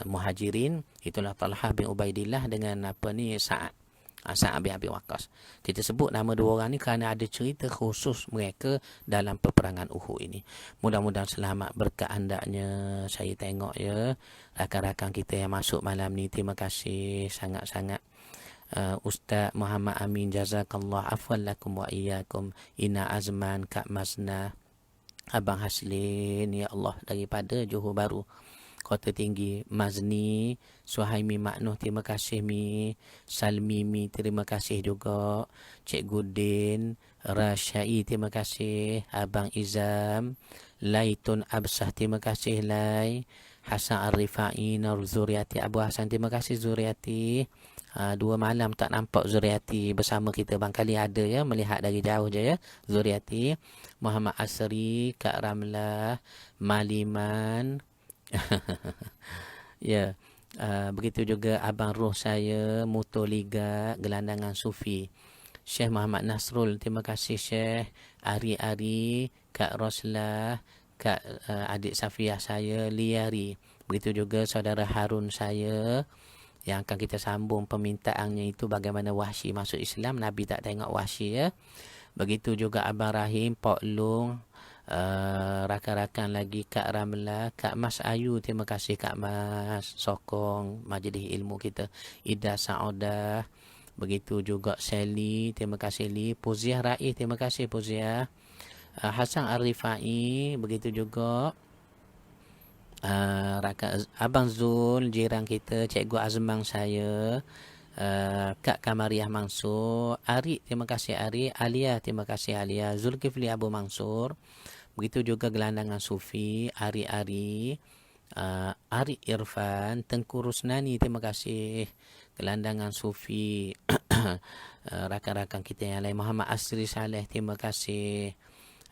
Muhajirin. Itulah Talhah bin Ubaidillah dengan Sa'ad. Sa'ad bin Abi Waqqas. Kita sebut nama dua orang ni kerana ada cerita khusus mereka dalam peperangan Uhud ini. Mudah-mudahan selamat berkat andaknya. Saya tengok ya, rakan-rakan kita yang masuk malam ni, terima kasih sangat-sangat. Ustaz Muhammad Amin, jazakallah afwan lakum wa iyyakum. Ina Azman, Kak Masna, Abang Haslin, ya Allah, daripada Johor Bahru, Kota Tinggi, Mazni, Suhaimi Maknuh, terima kasih Mi, Salmi Mi, terima kasih juga, Cikgu Din, Rasyai, terima kasih, Abang Izam, Laitun Absah, terima kasih Lai, Hasan Ar-Rifai, Nur Zuriati, Abu Hasan, terima kasih Zuriati. 2 malam tak nampak Zuriati bersama kita, bangkali ada ya, melihat dari jauh je ya Zuriati. Muhammad Asri, Kak Ramlah, Maliman. Ya, begitu juga Abang Roh saya, Mutoliga, Gelandangan Sufi. Syekh Muhammad Nasrul, terima kasih Syekh. Ari-Ari, Kak Roslah, Kak adik Safiah saya, Liari. Begitu juga saudara Harun saya, yang akan kita sambung permintaannya itu bagaimana Wahsy masuk Islam. Nabi tak tengok Wahsy ya. Begitu juga Abang Rahim, Pok Long, rakan-rakan lagi, Kak Ramla, Kak Mas Ayu, terima kasih Kak Mas, sokong majlis ilmu kita. Ida Saodah, begitu juga Sally, terima kasih Li. Puziah Raih, terima kasih Puziah. Hasan Ar-Rifai, begitu juga Abang Zul, jiran kita, Cikgu Azmang saya, Kak Kamariah Mansur, Ari, terima kasih Ari, Alia, terima kasih Alia, Zulkifli Abu Mansur, begitu juga Gelandangan Sufi, Ari-Ari, Ari Irfan, Tengku Rusnani, terima kasih, Gelandangan Sufi, rakan-rakan kita yang lain, Muhammad Asri Saleh, terima kasih.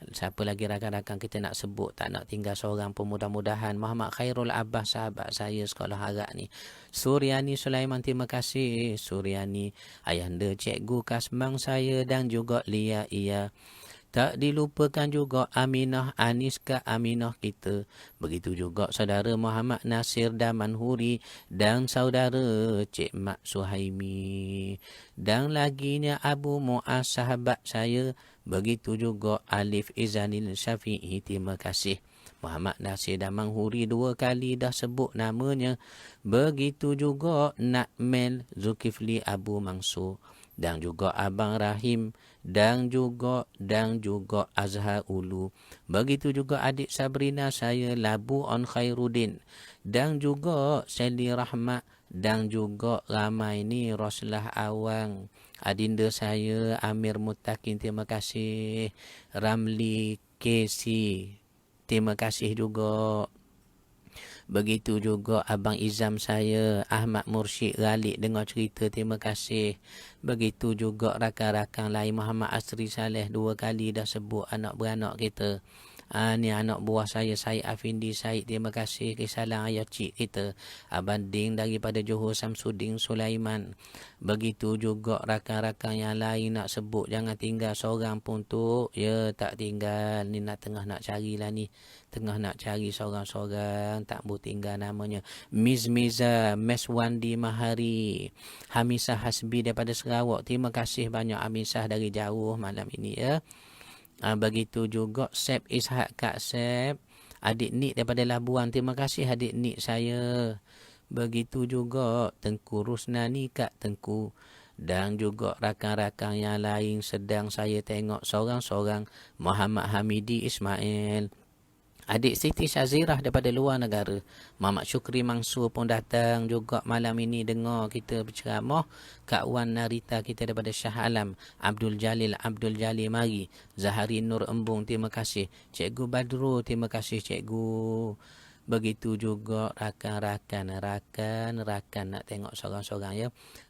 Siapa lagi rakan-rakan kita nak sebut, tak nak tinggal seorang pun, mudah-mudahan. Muhammad Khairul Abbas, sahabat saya sekolah harap ni. Suryani Sulaiman, terima kasih Suryani. Ayahanda Cikgu Kasmang saya dan juga Lia, iya. Tak dilupakan juga Aminah Aniska, Aminah kita. Begitu juga saudara Muhammad Nasir Damanhuri dan saudara Cik Mak Suhaimi. Dan laginya Abu Mu'az, sahabat saya. Begitu juga Alif Izanil Syafi'i, terima kasih. Muhammad Nasir Damanhuri 2 kali dah sebut namanya. Begitu juga Nakmel Zulkifli Abu Mansur. Dan juga Abang Rahim, dan juga Azhar Ulu. Begitu juga adik Sabrina saya, Labu On Khairuddin, dan juga Sally Rahmat, dan juga ramai ni Roslah Awang, adinda saya Amir Muttaqin, terima kasih. Ramli Casey, terima kasih juga. Begitu juga Abang Izam saya, Ahmad Mursyid Ghalib, dengar cerita, terima kasih. Begitu juga rakan-rakan lain, Muhammad Asri Saleh 2 kali dah sebut anak beranak kita. Ni anak buah saya, Syed Afindi Syed, terima kasih. Kisalang ayah cik kita, Abang Ding daripada Johor, Samsudin Sulaiman. Begitu juga rakan-rakan yang lain nak sebut, jangan tinggal seorang pun tu. Ya, tak tinggal. Ni tengah nak carilah ni. Tengah nak cari seorang-seorang, tak boleh tinggal namanya. Miss Miza, Meswandi Mahari, Hamisah Hasbi daripada Sarawak, terima kasih banyak Hamisah dari jauh malam ini ya. Begitu juga Sep Ishak, Kak Sep, adik Nik daripada Labuan, terima kasih adik Nik saya. Begitu juga Tengku Rusnani, Kak Tengku, dan juga rakan-rakan yang lain sedang saya tengok seorang-seorang. Muhammad Hamidi Ismail, adik Siti Syazirah daripada luar negara. Muhammad Syukri Mansur pun datang juga malam ini dengar kita berceramah. Kak Wan Narita kita daripada Shah Alam. Abdul Jalil mari. Zahari Nur Embung, terima kasih. Cikgu Badru, terima kasih Cikgu. Begitu juga rakan-rakan nak tengok seorang-seorang ya.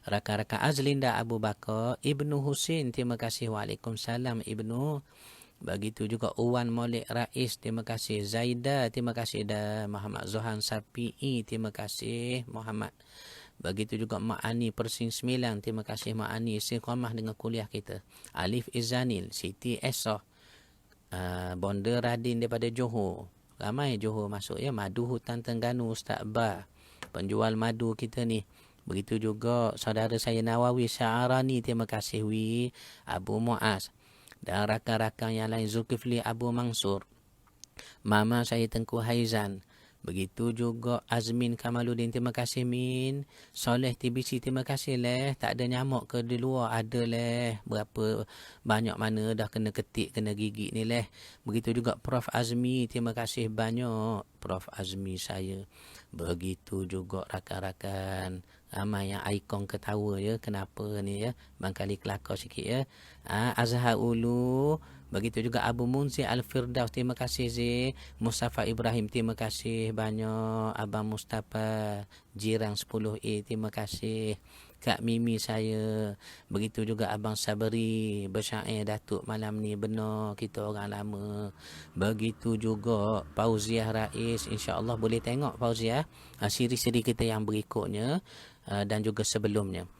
Rakan-rakan Azlinda Abu Bakar, Ibnu Husin, terima kasih. Waalaikumsalam Ibnu. Begitu juga Uwan Maulik Rais, terima kasih. Zaida, terima kasih. Dan Muhammad Zohan Sapi'i, terima kasih Muhammad. Begitu juga Mak Ani Persing 9, terima kasih Mak Ani, istiqamah dengan kuliah kita. Alif Izanil, Siti Esah, Bonda Radin daripada Johor. Ramai Johor masuk ya. Madu Hutan Tengganu, Ustaz Ba, penjual madu kita ni. Begitu juga saudara saya Nawawi Sya'arani, terima kasih Wi. Abu Muaz. Dan rakan-rakan yang lain, Zulkifli Abu Mansur. Mama saya Tengku Haizan. Begitu juga Azmin Kamaluddin, terima kasih Min. Soleh TBC, terima kasih Leh. Tak ada nyamuk ke di luar? Ada Leh. Berapa banyak mana dah kena ketik, kena gigit ni Leh. Begitu juga Prof Azmi, terima kasih banyak Prof Azmi saya. Begitu juga rakan-rakan ramai yang ikon ketawa ya. Kenapa ni ya? Bangkali kelakar sikit ya. Azhar Ulu. Begitu juga Abu Munzir Al-Firdaus, terima kasih Zee. Mustafa Ibrahim, terima kasih banyak. Abang Mustafa Jirang 10A, terima kasih. Kak Mimi saya. Begitu juga Abang Sabri bersyair Datuk malam ni, benar kita orang lama. Begitu juga Fauziah Rais, insya-Allah boleh tengok Fauziah siri-siri kita yang berikutnya dan juga sebelumnya.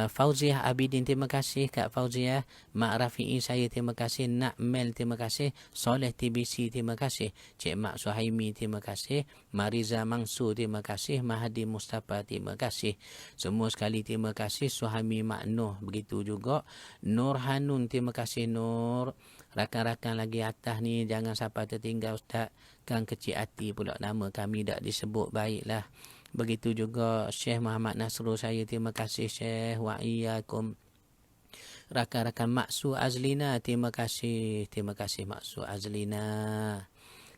Fauziah Abidin, terima kasih Kak Fauziah. Mak Rafi'i saya, terima kasih. Nak Mel, terima kasih. Soleh TBC, terima kasih. Cik Mak Suhaimi, terima kasih. Mariza Mansur, terima kasih. Mahdi Mustafa, terima kasih. Semua sekali terima kasih. Suhaimi Mak Noh, begitu juga. Nur Hanun, terima kasih Nur. Rakan-rakan lagi atas ni jangan sampai tertinggal Ustaz. Kan kecil hati pula nama kami tak disebut, baiklah. Begitu juga Syekh Muhammad Nasrul saya, terima kasih Syekh. Wa iyyakum. Rakan-rakan Maksu Azlina, terima kasih. Terima kasih Maksu Azlina.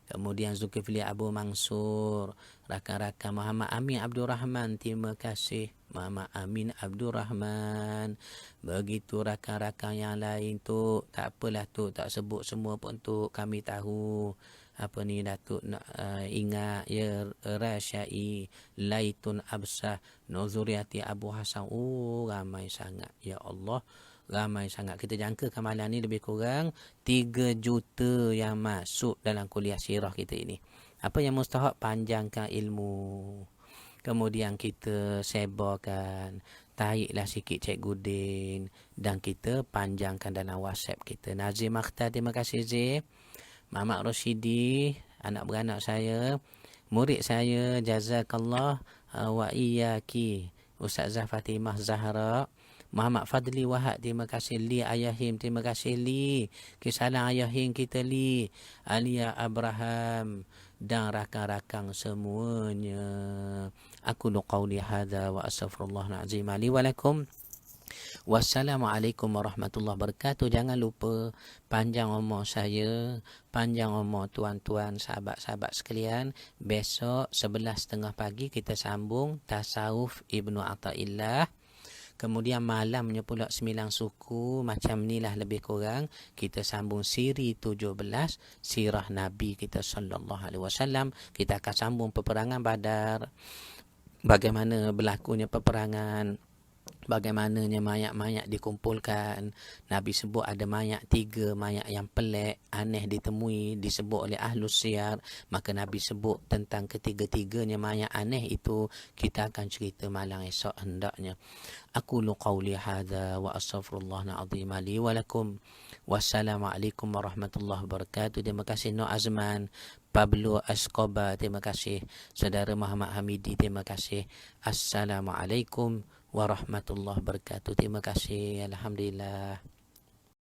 Kemudian Zulkifli Abu Mansur. Rakan-rakan Muhammad Amin Abdul Rahman, terima kasih. Muhammad Amin Abdul Rahman. Begitu rakan-rakan yang lain tu. Tak apalah tu, tak sebut semua pun tu, kami tahu. Apa ni Datuk nak ingat ya, Rasyai, Laitun Absah, Nuzuriati Abu Hasan. Oh, ramai sangat ya Allah, ramai sangat. Kita jangkakan malam ni lebih kurang 3 juta yang masuk dalam kuliah sirah kita ini. Apa yang mustahak? Panjangkan ilmu, kemudian kita sebarkan, taiklah sikit Cikgu Din, dan kita panjangkan dalam WhatsApp kita. Nazim Akhtar, terima kasih Zee. Muhammad Roshidi, anak beranak saya, murid saya, jazakallah wa iyyaki. Ustazah Fatimah Zahra. Muhammad Fadli Wahad, terima kasih. Li Ayahim, terima kasih Li. Kisalan Ayahim kita Li. Alia Abraham dan rakan-rakan semuanya. Aku qawli hadza wa astaghfirullahal azim li wa lakum. Wassalamualaikum warahmatullahi wabarakatuh. Jangan lupa panjang umur saya, panjang umur tuan-tuan, sahabat-sahabat sekalian. Besok 11.30 pagi kita sambung Tasawuf Ibnu Athaillah. Kemudian malamnya pula 9 suku, macam inilah lebih kurang. Kita sambung siri 17, sirah Nabi kita sallallahu alaihi wasallam. Kita akan sambung peperangan Badar. Bagaimana berlakunya peperangan, bagaimananya mayat-mayat dikumpulkan. Nabi sebut ada mayat 3, mayat yang pelik, aneh ditemui, disebut oleh Ahlus Siyar. Maka Nabi sebut tentang ketiga-tiganya mayat aneh itu. Kita akan cerita malam esok hendaknya. Aqulu qawli hadza wa astaghfirullahal azim li wa lakum. Wassalamualaikum warahmatullahi wabarakatuh. Terima kasih Nur Azman, Pablo Escobar, terima kasih. Saudara Muhammad Hamidi, terima kasih. Assalamualaikum warahmatullahi wabarakatuh. Terima kasih. Alhamdulillah.